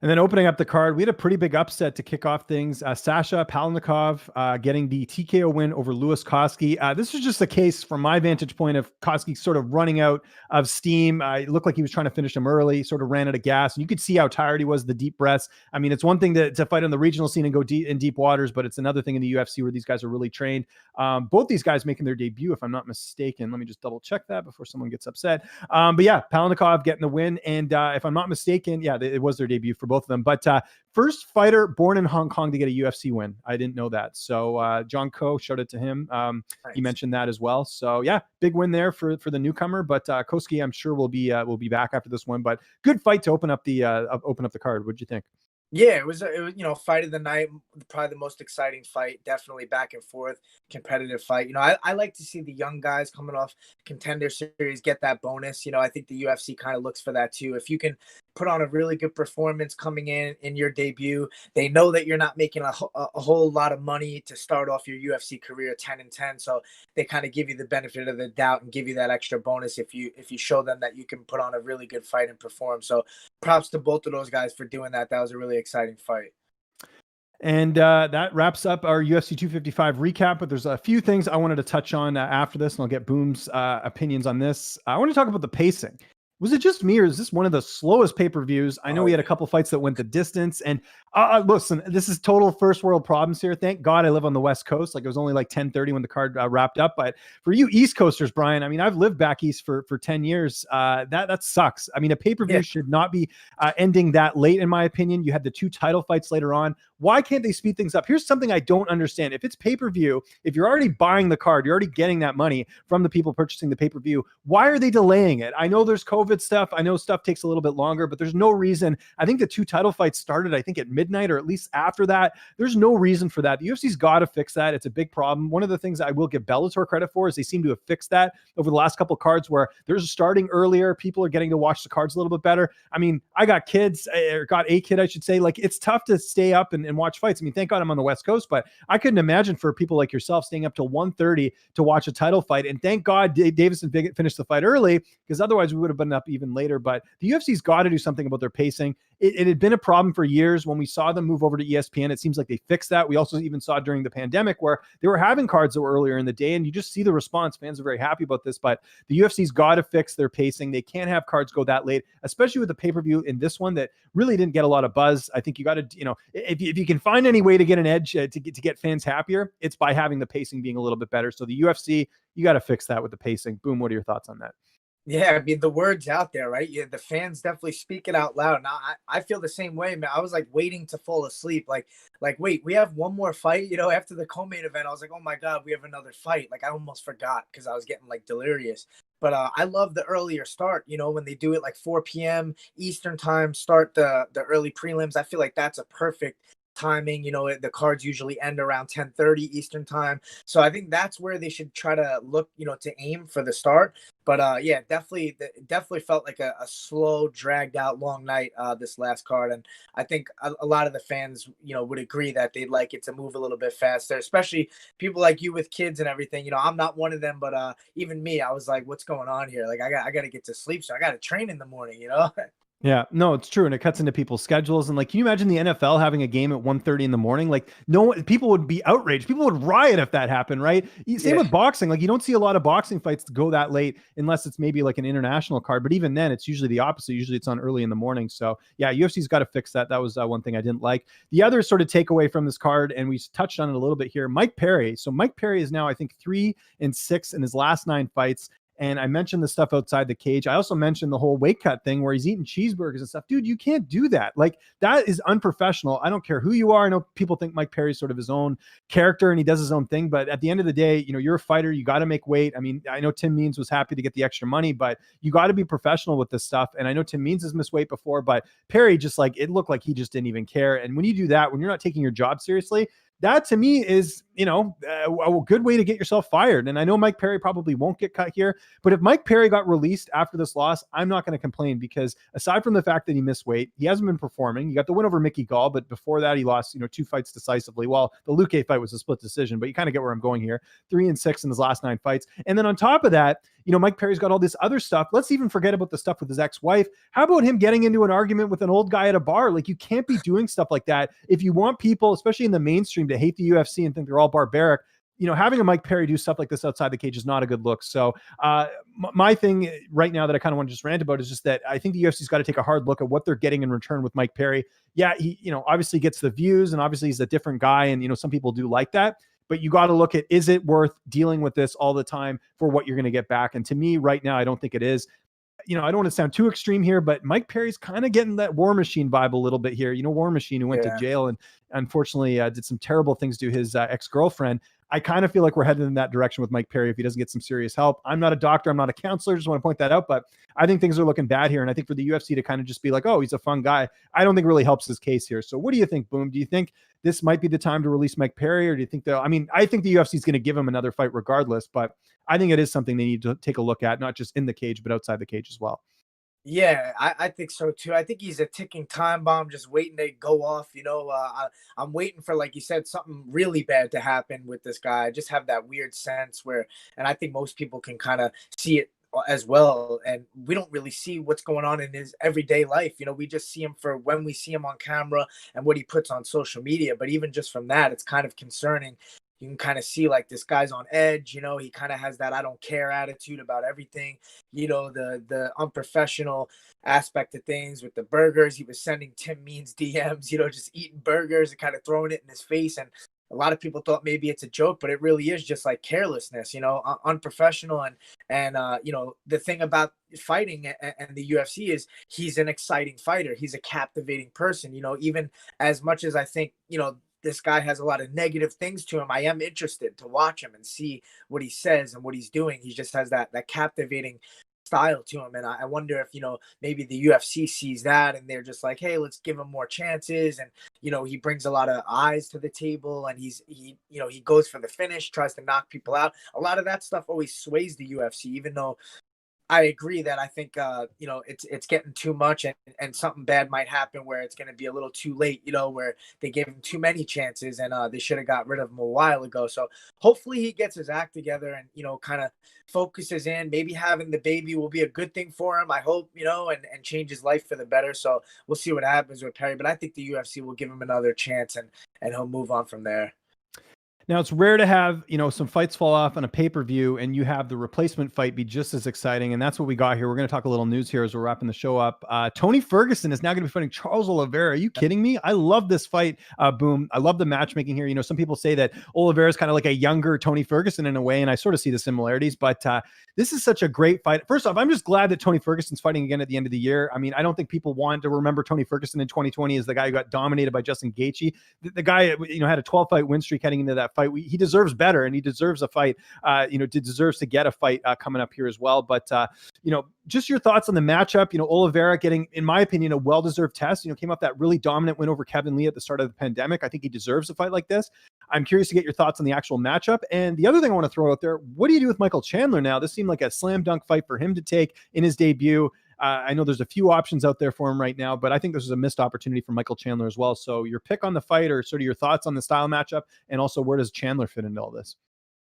And then opening up the card, we had a pretty big upset to kick off things. Sasha Palatnikov getting the TKO win over Louis Koski. This was just a case from my vantage point of Koski sort of running out of steam. It looked like he was trying to finish him early, sort of ran out of gas. And you could see how tired he was, the deep breaths. I mean, it's one thing to fight on the regional scene and go deep in deep waters, but it's another thing in the UFC where these guys are really trained. Both these guys making their debut, if I'm not mistaken. Let me just double check that before someone gets upset. But yeah, Palatnikov getting the win. And if I'm not mistaken, yeah, it was their debut for both of them. But first fighter born in Hong Kong to get a UFC win. I didn't know that. So John Ko, shout out to him. Nice. He mentioned that as well. So yeah, big win there for the newcomer. But Koski, I'm sure will be back after this one. But good fight to open up the card. What'd you think?
Yeah, it was fight of the night, probably the most exciting fight, definitely back and forth, competitive fight. I like to see the young guys coming off Contender Series get that bonus. I think the UFC kind of looks for that too. If you can put on a really good performance coming in your debut, they know that you're not making a whole lot of money to start off your UFC career 10-10. So they kind of give you the benefit of the doubt and give you that extra bonus if you show them that you can put on a really good fight and perform. So props to both of those guys for doing that. That was a really exciting fight.
And that wraps up our UFC 255 recap, but there's a few things I wanted to touch on after this, and I'll get Boom's opinions on this. I want to talk about the pacing. Was it just me, or is this one of the slowest pay-per-views? I know we had a couple fights that went the distance, and listen, this is total first world problems here. Thank God I live on the West Coast. Like, it was only like 10:30 when the card wrapped up. But for you East Coasters, Brian, I mean, I've lived back East for 10 years. That sucks. I mean, a pay-per-view should not be ending that late, in my opinion. You had the 2 title fights later on. Why can't they speed things up? Here's something I don't understand. If it's pay-per-view, if you're already buying the card, you're already getting that money from the people purchasing the pay-per-view. Why are they delaying it? I know there's COVID stuff. I know stuff takes a little bit longer, but there's no reason. I think the 2 title fights started, I think, at midnight or at least after that. There's no reason for that. The UFC's got to fix that. It's a big problem. One of the things I will give Bellator credit for is they seem to have fixed that over the last couple of cards where there's starting earlier. People are getting to watch the cards a little bit better. I mean, I got kids, or got a kid, I should say. Like, it's tough to stay up and watch fights. I mean, thank God I'm on the West Coast, but I couldn't imagine for people like yourself staying up till 1:30 to watch a title fight. And thank God Deiveson finished the fight early, because otherwise we would have been up even later. But the UFC's got to do something about their pacing. It had been a problem for years. When we saw them move over to ESPN, it seems like they fixed that. We also even saw during the pandemic where they were having cards that were earlier in the day, and you just see the response. Fans are very happy about this, but the UFC's got to fix their pacing. They can't have cards go that late, especially with the pay-per-view in this one that really didn't get a lot of buzz. I think you got to, if you can find any way to get an edge to get fans happier, it's by having the pacing being a little bit better. So the UFC, you got to fix that with the pacing. Boom, what are your thoughts on that?
Yeah, I mean, the word's out there, right? Yeah, the fans definitely speak it out loud. Now, I feel the same way, man. I was like waiting to fall asleep. Like, wait, we have one more fight, after the co-main event. I was like, oh my God, we have another fight. Like, I almost forgot because I was getting like delirious. But I love the earlier start, when they do it like 4 p.m. Eastern time, start the early prelims. I feel like that's a perfect timing. The cards usually end around 10:30 Eastern time. So I think that's where they should try to look, to aim for the start. But yeah, definitely felt like a slow, dragged out long night this last card. And I think a lot of the fans, would agree that they'd like it to move a little bit faster, especially people like you with kids and everything. I'm not one of them, but even me, I was like, what's going on here? Like, I got to get to sleep. So I got to train in the morning,
Yeah, no, it's true. And it cuts into people's schedules. And like, can you imagine the NFL having a game at 1:30 in the morning? Like, no, people would be outraged. People would riot if that happened, right? Same with boxing. Like, you don't see a lot of boxing fights go that late unless it's maybe like an international card. But even then, it's usually the opposite. Usually it's on early in the morning. So yeah, UFC's got to fix that. That was one thing I didn't like. The other sort of takeaway from this card, and we touched on it a little bit here, Mike Perry. So Mike Perry is now, I think, 3-6 in his last 9 fights. And I mentioned the stuff outside the cage. I also mentioned the whole weight cut thing where he's eating cheeseburgers and stuff. Dude, you can't do that. Like, that is unprofessional. I don't care who you are. I know people think Mike Perry's sort of his own character and he does his own thing. But at the end of the day, you're a fighter. You got to make weight. I mean, I know Tim Means was happy to get the extra money, but you got to be professional with this stuff. And I know Tim Means has missed weight before, but Perry just, like, it looked like he just didn't even care. And when you do that, when you're not taking your job seriously, that to me is, a good way to get yourself fired. And I know Mike Perry probably won't get cut here, but if Mike Perry got released after this loss, I'm not going to complain, because aside from the fact that he missed weight, he hasn't been performing. He got the win over Mickey Gall, but before that he lost, 2 fights decisively. Well, the Luque fight was a split decision, but you kind of get where I'm going here. 3-6 in his last 9 fights. And then on top of that, Mike Perry's got all this other stuff. Let's even forget about the stuff with his ex-wife. How about him getting into an argument with an old guy at a bar? Like, you can't be doing stuff like that. If you want people, especially in the mainstream, to hate the UFC and think they're all barbaric, having a Mike Perry do stuff like this outside the cage is not a good look. So my thing right now that I kind of want to just rant about is just that I think the UFC's got to take a hard look at what they're getting in return with Mike Perry. Yeah, he, obviously gets the views, and obviously he's a different guy, and, some people do like that. But you got to look at, is it worth dealing with this all the time for what you're going to get back? And to me right now, I don't think it is. I don't want to sound too extreme here, but Mike Perry's kind of getting that War Machine vibe a little bit here. War Machine, who went to jail and unfortunately did some terrible things to his ex-girlfriend. I kind of feel like we're headed in that direction with Mike Perry if he doesn't get some serious help. I'm not a doctor. I'm not a counselor. Just want to point that out. But I think things are looking bad here. And I think for the UFC to kind of just be like, oh, he's a fun guy, I don't think really helps his case here. So what do you think, Boom? Do you think this might be the time to release Mike Perry? Or do you think I think the UFC is going to give him another fight regardless. But I think it is something they need to take a look at, not just in the cage, but outside the cage as well.
Yeah, I think so too. I think he's a ticking time bomb just waiting to go off. I'm waiting for, like you said, something really bad to happen with this guy. I just have that weird sense and I think most people can kind of see it as well. And we don't really see what's going on in his everyday life. We just see him for when we see him on camera and what he puts on social media. But even just from that, it's kind of concerning. You can kind of see like this guy's on edge, he kind of has that I don't care attitude about everything, the unprofessional aspect of things with the burgers. He was sending Tim Means DMs, just eating burgers and kind of throwing it in his face. And a lot of people thought maybe it's a joke, but it really is just like carelessness, unprofessional. And the thing about fighting and the UFC is he's an exciting fighter. He's a captivating person, even as much as I think, this guy has a lot of negative things to him, I am interested to watch him and see what he says and what he's doing. He just has that captivating style to him. And I wonder if, maybe the UFC sees that and they're just like, hey, let's give him more chances. And, he brings a lot of eyes to the table, and he goes for the finish, tries to knock people out. A lot of that stuff always sways the UFC, even though I agree that I think, it's getting too much, and something bad might happen where it's going to be a little too late, where they gave him too many chances and they should have got rid of him a while ago. So hopefully he gets his act together and, kind of focuses in. Maybe having the baby will be a good thing for him, I hope, and change his life for the better. So we'll see what happens with Perry, but I think the UFC will give him another chance and he'll move on from there.
Now, it's rare to have, some fights fall off on a pay-per-view and you have the replacement fight be just as exciting. And that's what we got here. We're going to talk a little news here as we're wrapping the show up. Tony Ferguson is now going to be fighting Charles Oliveira. Are you kidding me? I love this fight, Boom. I love the matchmaking here. Some people say that Oliveira is kind of like a younger Tony Ferguson in a way, and I sort of see the similarities, but this is such a great fight. First off, I'm just glad that Tony Ferguson's fighting again at the end of the year. I mean, I don't think people want to remember Tony Ferguson in 2020 as the guy who got dominated by Justin Gaethje. The guy, had a 12-fight win streak heading into that fight. He deserves better, and he deserves a fight. Deserves to get a fight coming up here as well. But just your thoughts on the matchup. Oliveira getting, in my opinion, a well-deserved test. Came off that really dominant win over Kevin Lee at the start of the pandemic. I think he deserves a fight like this. I'm curious to get your thoughts on the actual matchup. And the other thing I want to throw out there, what do you do with Michael Chandler now? This seemed like a slam dunk fight for him to take in his debut. I know there's a few options out there for him right now, but I think this is a missed opportunity for Michael Chandler as well. So your pick on the fight, or sort of your thoughts on the style matchup, and also where does Chandler fit into all this?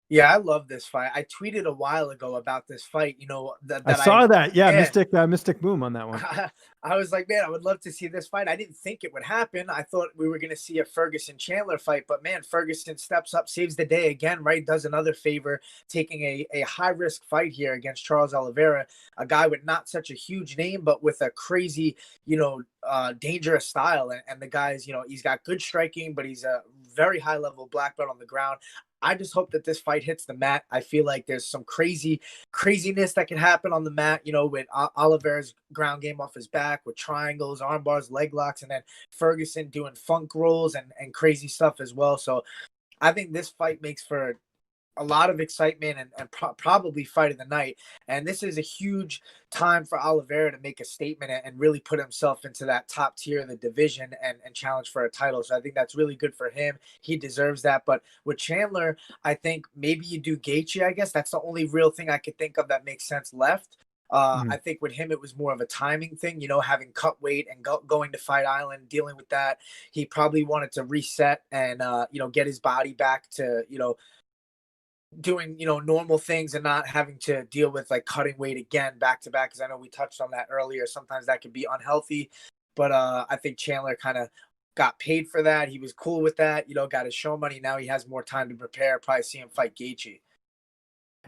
Yeah, I love this fight. I tweeted a while ago about this fight, that
I saw that. Yeah, Mystic Boom on that one.
I was like, man, I would love to see this fight. I didn't think it would happen. I thought we were going to see a Ferguson-Chandler fight, but man, Ferguson steps up, saves the day again, right? Does another favor, taking a high-risk fight here against Charles Oliveira, a guy with not such a huge name, but with a crazy, dangerous style. And the guy's, he's got good striking, but he's a very high-level black belt on the ground. I just hope that this fight hits the mat. I feel like there's some craziness that can happen on the mat, with Oliveira's ground game off his back, with triangles, arm bars, leg locks, and then Ferguson doing funk rolls and crazy stuff as well. So I think this fight makes for a lot of excitement and probably fight of the night. And this is a huge time for Oliveira to make a statement and really put himself into that top tier of the division and challenge for a title. So I think that's really good for him. He deserves that. But with Chandler, I think maybe you do Gaethje. I guess that's the only real thing I could think of that makes sense left. I think with him, it was more of a timing thing, having cut weight and going to Fight Island, dealing with that. He probably wanted to reset and, get his body back to, doing normal things and not having to deal with like cutting weight again back to back, because I know we touched on that earlier. Sometimes that can be unhealthy, but I think Chandler kind of got paid for that. He was cool with that, got his show money. Now he has more time to prepare. Probably see him fight Gaethje.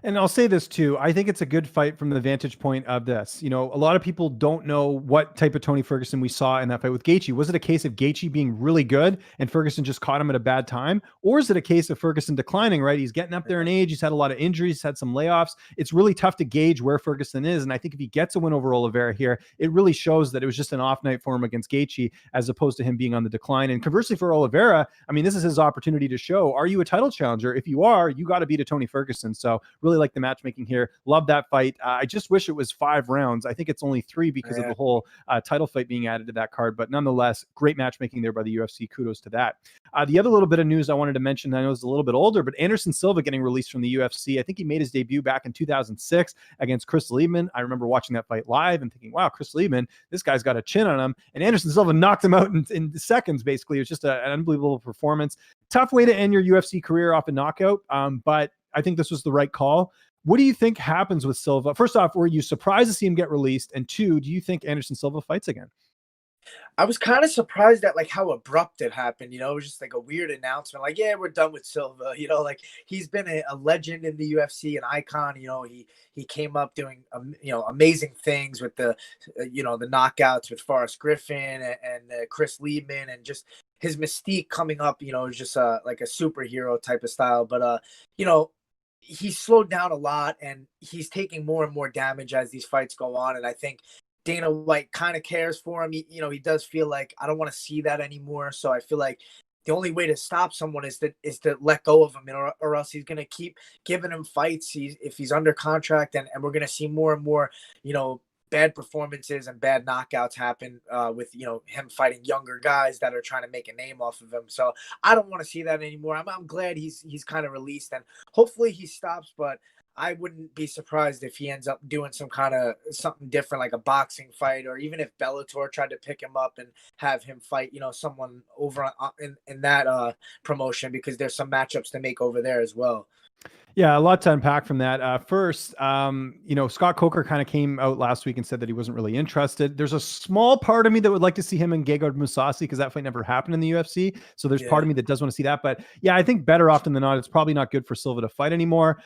And I'll say this too. I think it's a good fight from the vantage point of this. A lot of people don't know what type of Tony Ferguson we saw in that fight with Gaethje. Was it a case of Gaethje being really good and Ferguson just caught him at a bad time? Or is it a case of Ferguson declining, right? He's getting up there in age. He's had a lot of injuries, had some layoffs. It's really tough to gauge where Ferguson is. And I think if he gets a win over Oliveira here, it really shows that it was just an off night for him against Gaethje, as opposed to him being on the decline. And conversely for Oliveira, I mean, this is his opportunity to show, are you a title challenger? If you are, you got to beat a Tony Ferguson. So really like the matchmaking here. Love that fight. I just wish it was 5 rounds. I think it's only 3 because of the whole title fight being added to that card. But nonetheless, great matchmaking there by the UFC. Kudos to that. The other little bit of news I wanted to mention, I know it's a little bit older, but Anderson Silva getting released from the UFC. I think he made his debut back in 2006 against Chris Liebman. I remember watching that fight live and thinking, wow, Chris Liebman, this guy's got a chin on him. And Anderson Silva knocked him out in seconds, basically. It was just an unbelievable performance. Tough way to end your UFC career off a knockout, but I think this was the right call. What do you think happens with Silva? First off, were you surprised to see him get released? And 2, do you think Anderson Silva fights again?
I was kind of surprised at like how abrupt it happened. It was just like a weird announcement. Like, yeah, we're done with Silva. Like he's been a legend in the UFC, an icon. He came up doing amazing things with the the knockouts with Forrest Griffin and Chris Liebman, and just his mystique coming up. Is just like a superhero type of style. But he's slowed down a lot, and he's taking more and more damage as these fights go on. And I think Dana White kind of cares for him. He does feel like, I don't want to see that anymore. So I feel like the only way to stop someone is to let go of him, or else he's going to keep giving him fights. If he's under contract, and we're going to see more and more, bad performances and bad knockouts happen with him fighting younger guys that are trying to make a name off of him. So I don't want to see that anymore. I'm glad he's kind of released, and hopefully he stops. But I wouldn't be surprised if he ends up doing something different, like a boxing fight, or even if Bellator tried to pick him up and have him fight someone over in that promotion, because there's some matchups to make over there as well.
Yeah, a lot to unpack from that. First, Scott Coker kind of came out last week and said that he wasn't really interested. There's a small part of me that would like to see him and Gegard Mousasi, because that fight never happened in the UFC. So there's part of me that does want to see that. But yeah, I think better often than not, it's probably not good for Silva to fight anymore.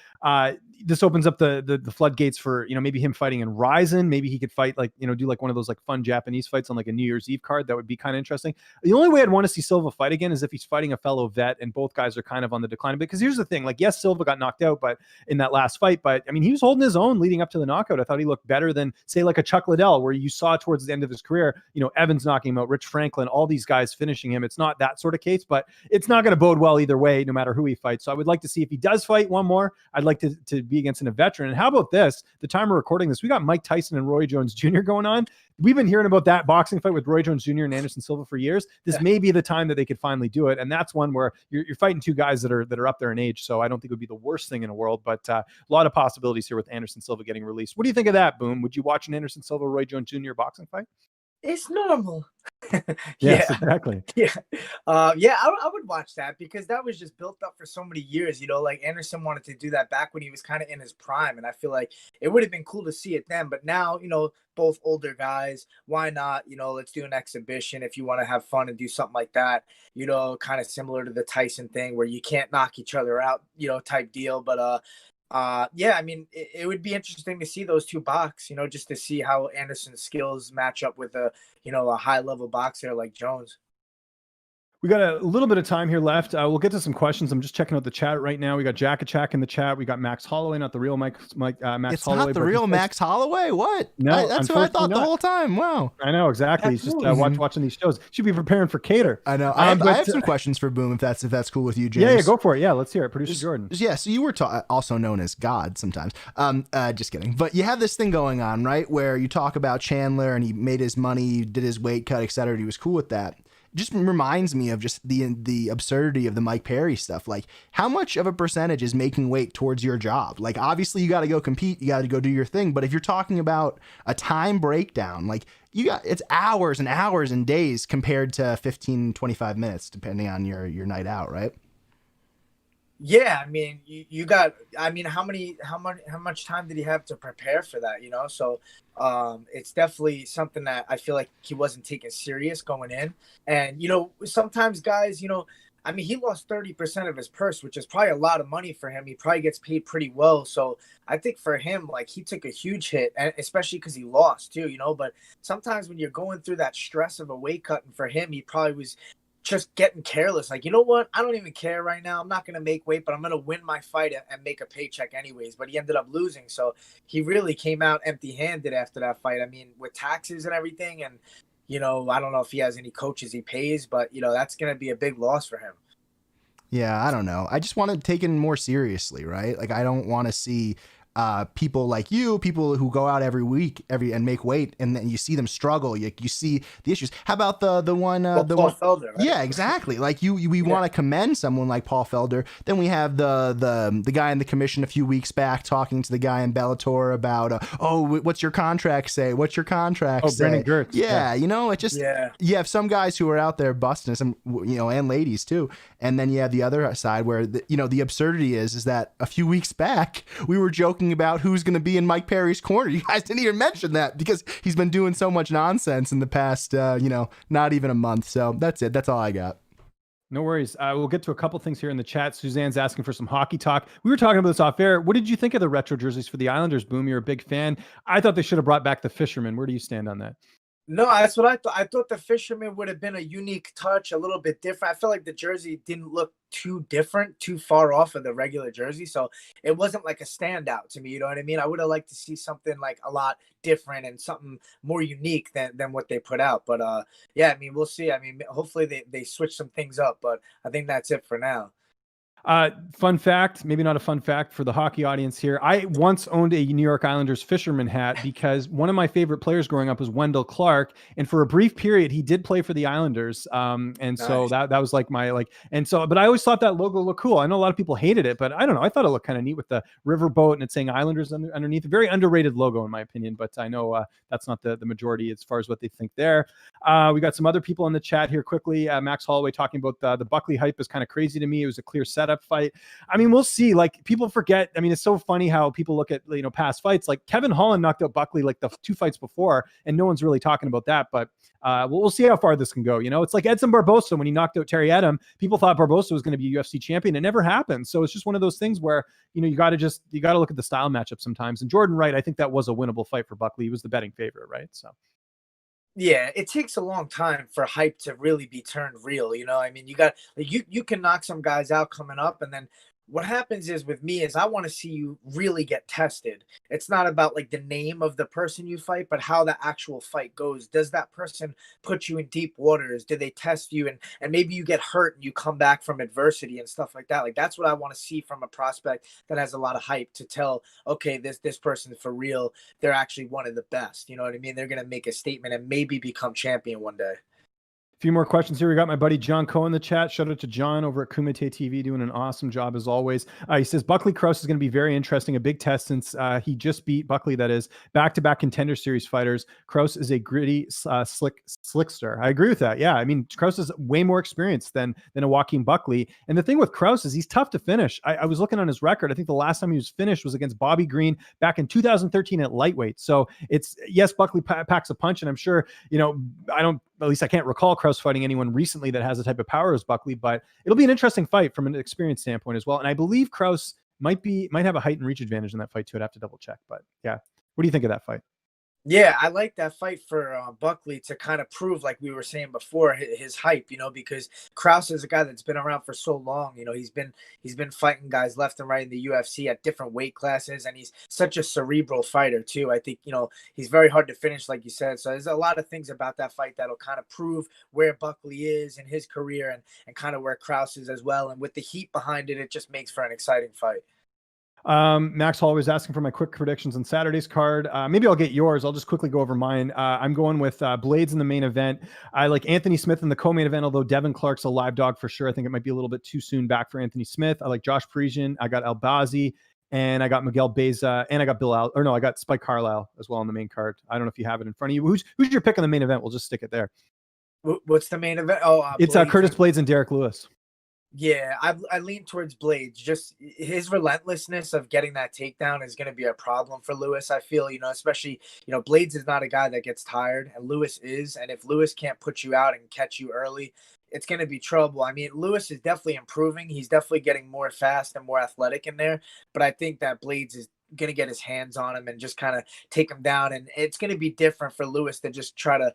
This opens up the floodgates for, maybe him fighting in Ryzen. Maybe he could fight do like one of those like fun Japanese fights on like a New Year's Eve card. That would be kind of interesting. The only way I'd want to see Silva fight again is if he's fighting a fellow vet and both guys are kind of on the decline. Because here's the thing, like, yes, Silva got knocked out, but in that last fight, but I mean, he was holding his own leading up to the knockout. I thought he looked better than, say, like a Chuck Liddell, where you saw towards the end of his career, Evans knocking him out, Rich Franklin, all these guys finishing him. It's not that sort of case, but it's not going to bode well either way, no matter who he fights. So I would like to see, if he does fight one more, I'd like to be against a veteran. And how about this? The time we're recording this, we got Mike Tyson and Roy Jones Jr. going on. We've been hearing about that boxing fight with Roy Jones Jr. and Anderson Silva for years. This may be the time that they could finally do it. And that's one where you're fighting 2 guys that are up there in age. So I don't think it would be the worst thing in the world, but a lot of possibilities here with Anderson Silva getting released. What do you think of that, Boom? Would you watch an Anderson Silva, Roy Jones Jr. boxing fight?
It's normal.
Yes, exactly.
Yeah. I would watch that, because that was just built up for so many years. Like Anderson wanted to do that back when he was kind of in his prime, and I feel like it would have been cool to see it then. But now, both older guys, why not? Let's do an exhibition if you want to have fun and do something like that. Kind of similar to the Tyson thing, where you can't knock each other out, type deal. But I mean, it would be interesting to see those 2 box, just to see how Anderson's skills match up with a high level boxer like Jones.
We got a little bit of time here left. We'll get to some questions. I'm just checking out the chat right now. We got Jack Attack in the chat. We got Max Holloway, not the real Max
It's
Holloway.
not the real Max Holloway. What?
No,
that's who I thought the whole time. Wow.
I know exactly. He's just watching these shows. Should be preparing for Cater.
I know. I have some questions for Boom if that's cool with you, James.
Yeah, go for it. Yeah, let's hear it. Producer Jordan.
Yeah, so you were also known as God sometimes. Just kidding. But you have this thing going on, right, where you talk about Chandler and he made his money, did his weight cut, etc. He was cool with that. Just reminds me of just the absurdity of the Mike Perry stuff. Like, how much of a percentage is making weight towards your job? Like, obviously you got to go compete, you got to go do your thing. But if you're talking about a time breakdown, like it's hours and hours and days compared to 15, 25 minutes, depending on your night out, right?
Yeah, I mean, you got. I mean, how much time did he have to prepare for that? You know, so it's definitely something that I feel like he wasn't taking serious going in. And you know, sometimes guys, you know, I mean, he lost 30% of his purse, which is probably a lot of money for him. He probably gets paid pretty well, so I think for him, like, he took a huge hit, and especially because he lost too. You know, but sometimes when you're going through that stress of a weight cut, and for him, he probably was just getting careless. Like, you know what? I don't even care right now. I'm not going to make weight, but I'm going to win my fight and make a paycheck anyways. But he ended up losing. So he really came out empty-handed after that fight. I mean, with taxes and everything. And, you know, I don't know if he has any coaches he pays, but, you know, that's going to be a big loss for him.
Yeah, I don't know. I just want to take it more seriously, right? Like, I don't want to see people like you, people who go out every week and make weight, and then you see them struggle. You see the issues. How about the one?
Paul Felder, right?
Yeah, exactly. Like we want to commend someone like Paul Felder. Then we have the guy in the commission a few weeks back talking to the guy in Bellator about what's your contract say? What's your contract say?
Brendan Gertz.
Yeah, you know, it just you have some guys who are out there busting some, you know, and ladies too, and then you have the other side where the absurdity is that a few weeks back we were joking about who's going to be in Mike Perry's corner. You guys didn't even mention that because he's been doing so much nonsense in the past, not even a month. So that's it. That's all I got.
No worries. We'll get to a couple things here in the chat. Suzanne's asking for some hockey talk. We were talking about this off air. What did you think of the retro jerseys for the Islanders, Boom? You're a big fan. I thought they should have brought back the Fisherman. Where do you stand on that?
No, that's what I thought. I thought the Fisherman would have been a unique touch, a little bit different. I feel like the jersey didn't look too different, too far off of the regular jersey. So it wasn't like a standout to me. You know what I mean? I would have liked to see something like a lot different and something more unique than what they put out. But yeah, I mean, we'll see. I mean, hopefully they switch some things up, but I think that's it for now.
Fun fact, maybe not a fun fact for the hockey audience here. I once owned a New York Islanders fisherman hat because one of my favorite players growing up was Wendell Clark. And for a brief period, he did play for the Islanders. And nice. So that was like but I always thought that logo looked cool. I know a lot of people hated it, but I don't know. I thought it looked kind of neat with the riverboat and it's saying Islanders underneath. A very underrated logo in my opinion, but I know that's not the majority as far as what they think there. We got some other people in the chat here quickly. Max Holloway talking about the Buckley hype is kind of crazy to me. It was a clear setup fight. I mean, we'll see. Like, people forget. I mean, it's so funny how people look at, past fights. Like, Kevin Holland knocked out Buckley like the 2 fights before, and no one's really talking about that. But we'll see how far this can go. It's like Edson Barbosa when he knocked out Terry Edom. People thought Barbosa was going to be a UFC champion. It never happened. So it's just one of those things where you got to look at the style matchup sometimes. And Jordan Wright, I think that was a winnable fight for Buckley. He was the betting favorite, right? So.
Yeah, it takes a long time for hype to really be turned real. I mean, you can knock some guys out coming up, and then what happens is with me is I want to see you really get tested. It's not about like the name of the person you fight, but how the actual fight goes. Does that person put you in deep waters? Do they test you? And maybe you get hurt and you come back from adversity and stuff like that. Like, that's what I want to see from a prospect that has a lot of hype to tell, okay, this person's for real. They're actually one of the best. You know what I mean? They're going to make a statement and maybe become champion one day.
A few more questions here. We got my buddy John Coe in the chat. Shout out to John over at Kumite TV, doing an awesome job as always. He says Buckley Krause is going to be very interesting. A big test since he just beat Buckley, that is, back-to-back Contender Series fighters. Krause is a gritty, slickster. I agree with that. Yeah, I mean, Krause is way more experienced than a Joaquin Buckley. And the thing with Krause is he's tough to finish. I was looking on his record. I think the last time he was finished was against Bobby Green back in 2013 at lightweight. So it's, yes, Buckley packs a punch, and I'm sure, at least I can't recall Krause fighting anyone recently that has the type of power as Buckley, but it'll be an interesting fight from an experience standpoint as well. And I believe Krause might have a height and reach advantage in that fight too. I'd have to double check, but yeah. What do you think of that fight?
Yeah, I like that fight for Buckley to kind of prove, like we were saying before, his hype. Because Krause is a guy that's been around for so long. He's been fighting guys left and right in the UFC at different weight classes, and he's such a cerebral fighter too. I think he's very hard to finish, like you said. So there's a lot of things about that fight that'll kind of prove where Buckley is in his career, and kind of where Krause is as well. And with the heat behind it, it just makes for an exciting fight.
Max Holloway is asking for my quick predictions on Saturday's card. Maybe I'll get yours. I'll just quickly go over mine. I'm going with Blades in the main event. I like Anthony Smith in the co-main event, although Devin Clark's a live dog for sure. I think it might be a little bit too soon back for Anthony Smith. I like Josh Parisian. I got Albazi, and I got Miguel Beza, and I got I got Spike Carlisle as well on the main card. I don't know if you have it in front of you. Who's your pick on the main event? We'll just stick it there.
What's the main event? Oh,
it's Curtis Blades and Derek Lewis.
Yeah, I lean towards Blades. Just his relentlessness of getting that takedown is going to be a problem for Lewis. I feel, especially, Blades is not a guy that gets tired, and Lewis is. And if Lewis can't put you out and catch you early, it's going to be trouble. I mean, Lewis is definitely improving. He's definitely getting more fast and more athletic in there. But I think that Blades is going to get his hands on him and just kind of take him down. And it's going to be different for Lewis to just try to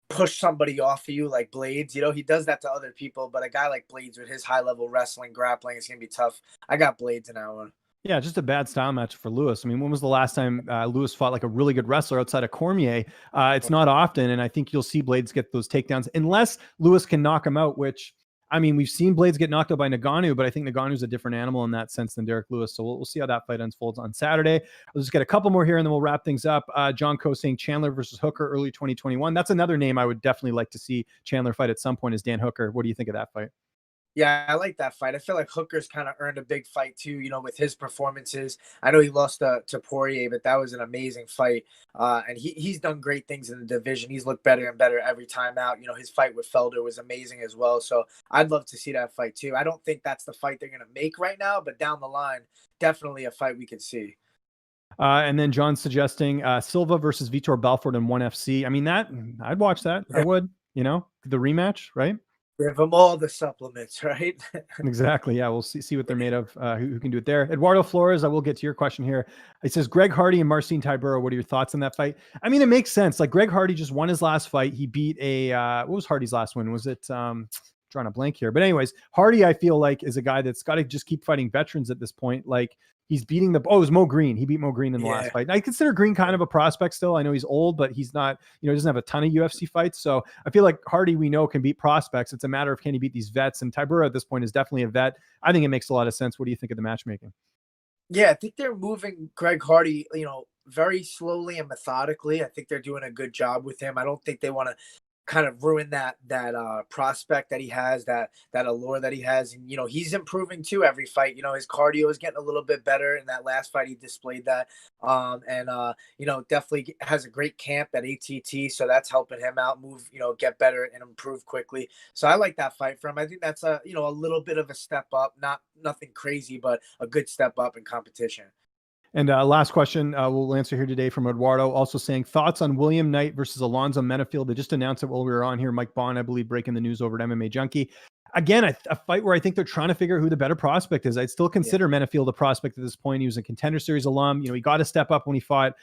push somebody off of you like Blades. He does that to other people, but a guy like Blades with his high level wrestling, grappling, is going to be tough. I got Blades in that one.
Yeah, just a bad style match for Lewis. I mean, when was the last time Lewis fought like a really good wrestler outside of Cormier? It's not often, and I think you'll see Blades get those takedowns unless Lewis can knock him out, which, I mean, we've seen Blades get knocked out by Ngannou, but I think Ngannou's a different animal in that sense than Derek Lewis. So we'll see how that fight unfolds on Saturday. Let's just get a couple more here, and then we'll wrap things up. John Coe saying Chandler versus Hooker early 2021. That's another name I would definitely like to see Chandler fight at some point, is Dan Hooker. What do you think of that fight?
Yeah, I like that fight. I feel like Hooker's kind of earned a big fight too, with his performances. I know he lost to Poirier, but that was an amazing fight. And he's done great things in the division. He's looked better and better every time out. His fight with Felder was amazing as well. So I'd love to see that fight too. I don't think that's the fight they're going to make right now, but down the line, definitely a fight we could see.
And then John's suggesting Silva versus Vitor Belfort in ONE FC. I mean, I'd watch that. Yeah. I would, the rematch, right?
Give them all the supplements, right?
Exactly. Yeah, we'll see what they're made of, who can do it there. Eduardo Flores, I will get to your question here. It says, Greg Hardy and Marcin Tybura, what are your thoughts on that fight? I mean, it makes sense. Like, Greg Hardy just won his last fight. He beat what was Hardy's last win? Was it, drawing a blank here. But anyways, Hardy, I feel like, is a guy that's got to just keep fighting veterans at this point. Like, he's beating it was Mo Green. He beat Mo Green in the last fight. And I consider Green kind of a prospect still. I know he's old, but he's not, he doesn't have a ton of UFC fights. So I feel like Hardy, we know, can beat prospects. It's a matter of, can he beat these vets? And Tybura at this point is definitely a vet. I think it makes a lot of sense. What do you think of the matchmaking?
Yeah, I think they're moving Greg Hardy, very slowly and methodically. I think they're doing a good job with him. I don't think they want to kind of ruin that prospect that he has, that allure that he has. And he's improving too every fight. His cardio is getting a little bit better. In that last fight, he displayed that. Definitely has a great camp at ATT, so that's helping him out move, get better and improve quickly. So I like that fight for him. I think that's a little bit of a step up, nothing crazy, but a good step up in competition.
And last question we'll answer here today from Eduardo, also saying, thoughts on William Knight versus Alonzo Menefield. They just announced it while we were on here. Mike Bond, I believe, breaking the news over at MMA Junkie. Again, a fight where I think they're trying to figure out who the better prospect is. I'd still consider Menefield a prospect at this point. He was a Contender Series alum. He got to step up when he fought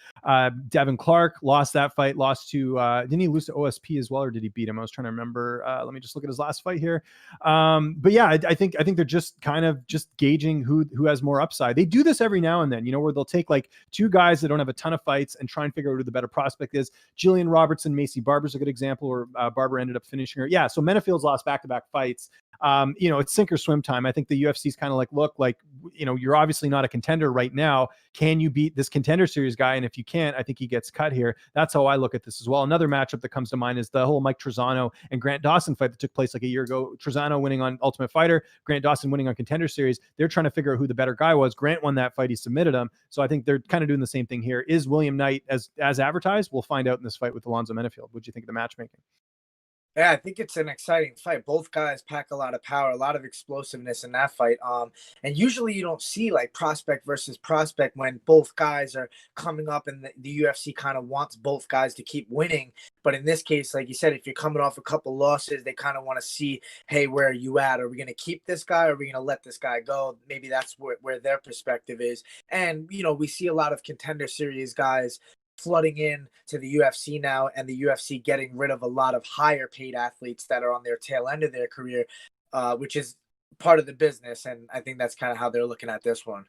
Devin Clark, lost that fight, lost to, didn't he lose to OSP as well, or did he beat him? I was trying to remember. Let me just look at his last fight here. But yeah, I think they're just kind of just gauging who has more upside. They do this every now and then, where they'll take like two guys that don't have a ton of fights and try and figure out who the better prospect is. Jillian Robertson, Macy Barber's a good example, where Barber ended up finishing her. Yeah, so Menefield's lost back-to-back fights. It's sink or swim time. I think the UFC's kind of like, look, like, you're obviously not a contender right now. Can you beat this Contender Series guy? And if you can't, I think he gets cut here. That's how I look at this as well. Another matchup that comes to mind is the whole Mike Trezano and Grant Dawson fight that took place like a year ago. Trezano winning on Ultimate Fighter, Grant Dawson winning on Contender Series. They're trying to figure out who the better guy was. Grant won that fight. He submitted him. So I think they're kind of doing the same thing here. Is William Knight as advertised? We'll find out in this fight with Alonzo Menefield. What do you think of the matchmaking?
Yeah, I think it's an exciting fight. Both guys pack a lot of power, a lot of explosiveness in that fight. And usually you don't see like prospect versus prospect when both guys are coming up, and the UFC kind of wants both guys to keep winning. But in this case, like you said, if you're coming off a couple losses, they kind of want to see, hey, where are you at? Are we going to keep this guy? Or are we going to let this guy go? Maybe that's where their perspective is. And, we see a lot of Contender Series guys flooding in to the UFC now, and the UFC getting rid of a lot of higher paid athletes that are on their tail end of their career, which is part of the business. And I think that's kind of how they're looking at this one.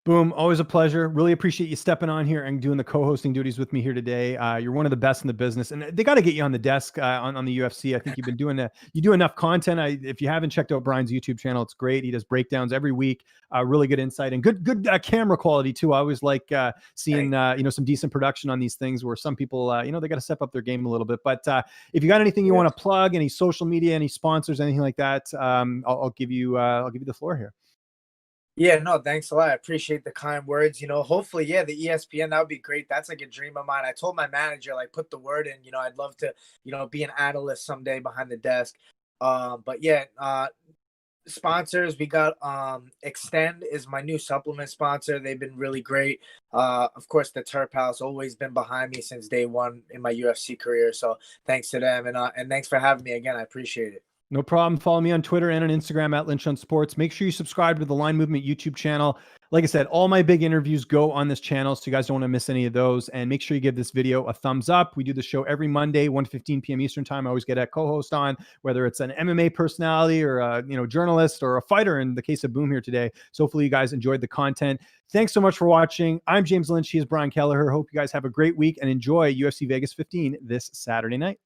Boom. Always a pleasure. Really appreciate you stepping on here and doing the co-hosting duties with me here today. You're one of the best in the business, and they got to get you on the desk on the UFC. I think you've been doing you do enough content. If you haven't checked out Brian's YouTube channel, it's great. He does breakdowns every week. Really good insight and good camera quality too. I always like seeing some decent production on these things where some people they got to step up their game a little bit. But if you got anything you want to plug, any social media, any sponsors, anything like that, I'll give you the floor here.
Yeah, no, thanks a lot. I appreciate the kind words. Hopefully, the ESPN, that would be great. That's like a dream of mine. I told my manager, like, put the word in, I'd love to, be an analyst someday behind the desk. But sponsors, we got Extend is my new supplement sponsor. They've been really great. Of course, the Turp House always been behind me since day one in my UFC career. So thanks to them. And thanks for having me again. I appreciate it.
No problem. Follow me on Twitter and on Instagram at Lynch on Sports. Make sure you subscribe to the Line Movement YouTube channel. Like I said, all my big interviews go on this channel, so you guys don't want to miss any of those. And make sure you give this video a thumbs up. We do the show every Monday, 1:15 p.m. Eastern time. I always get a co-host on, whether it's an MMA personality or a journalist or a fighter in the case of Boom here today. So hopefully you guys enjoyed the content. Thanks so much for watching. I'm James Lynch. He is Brian Kelleher. Hope you guys have a great week and enjoy UFC Vegas 15 this Saturday night.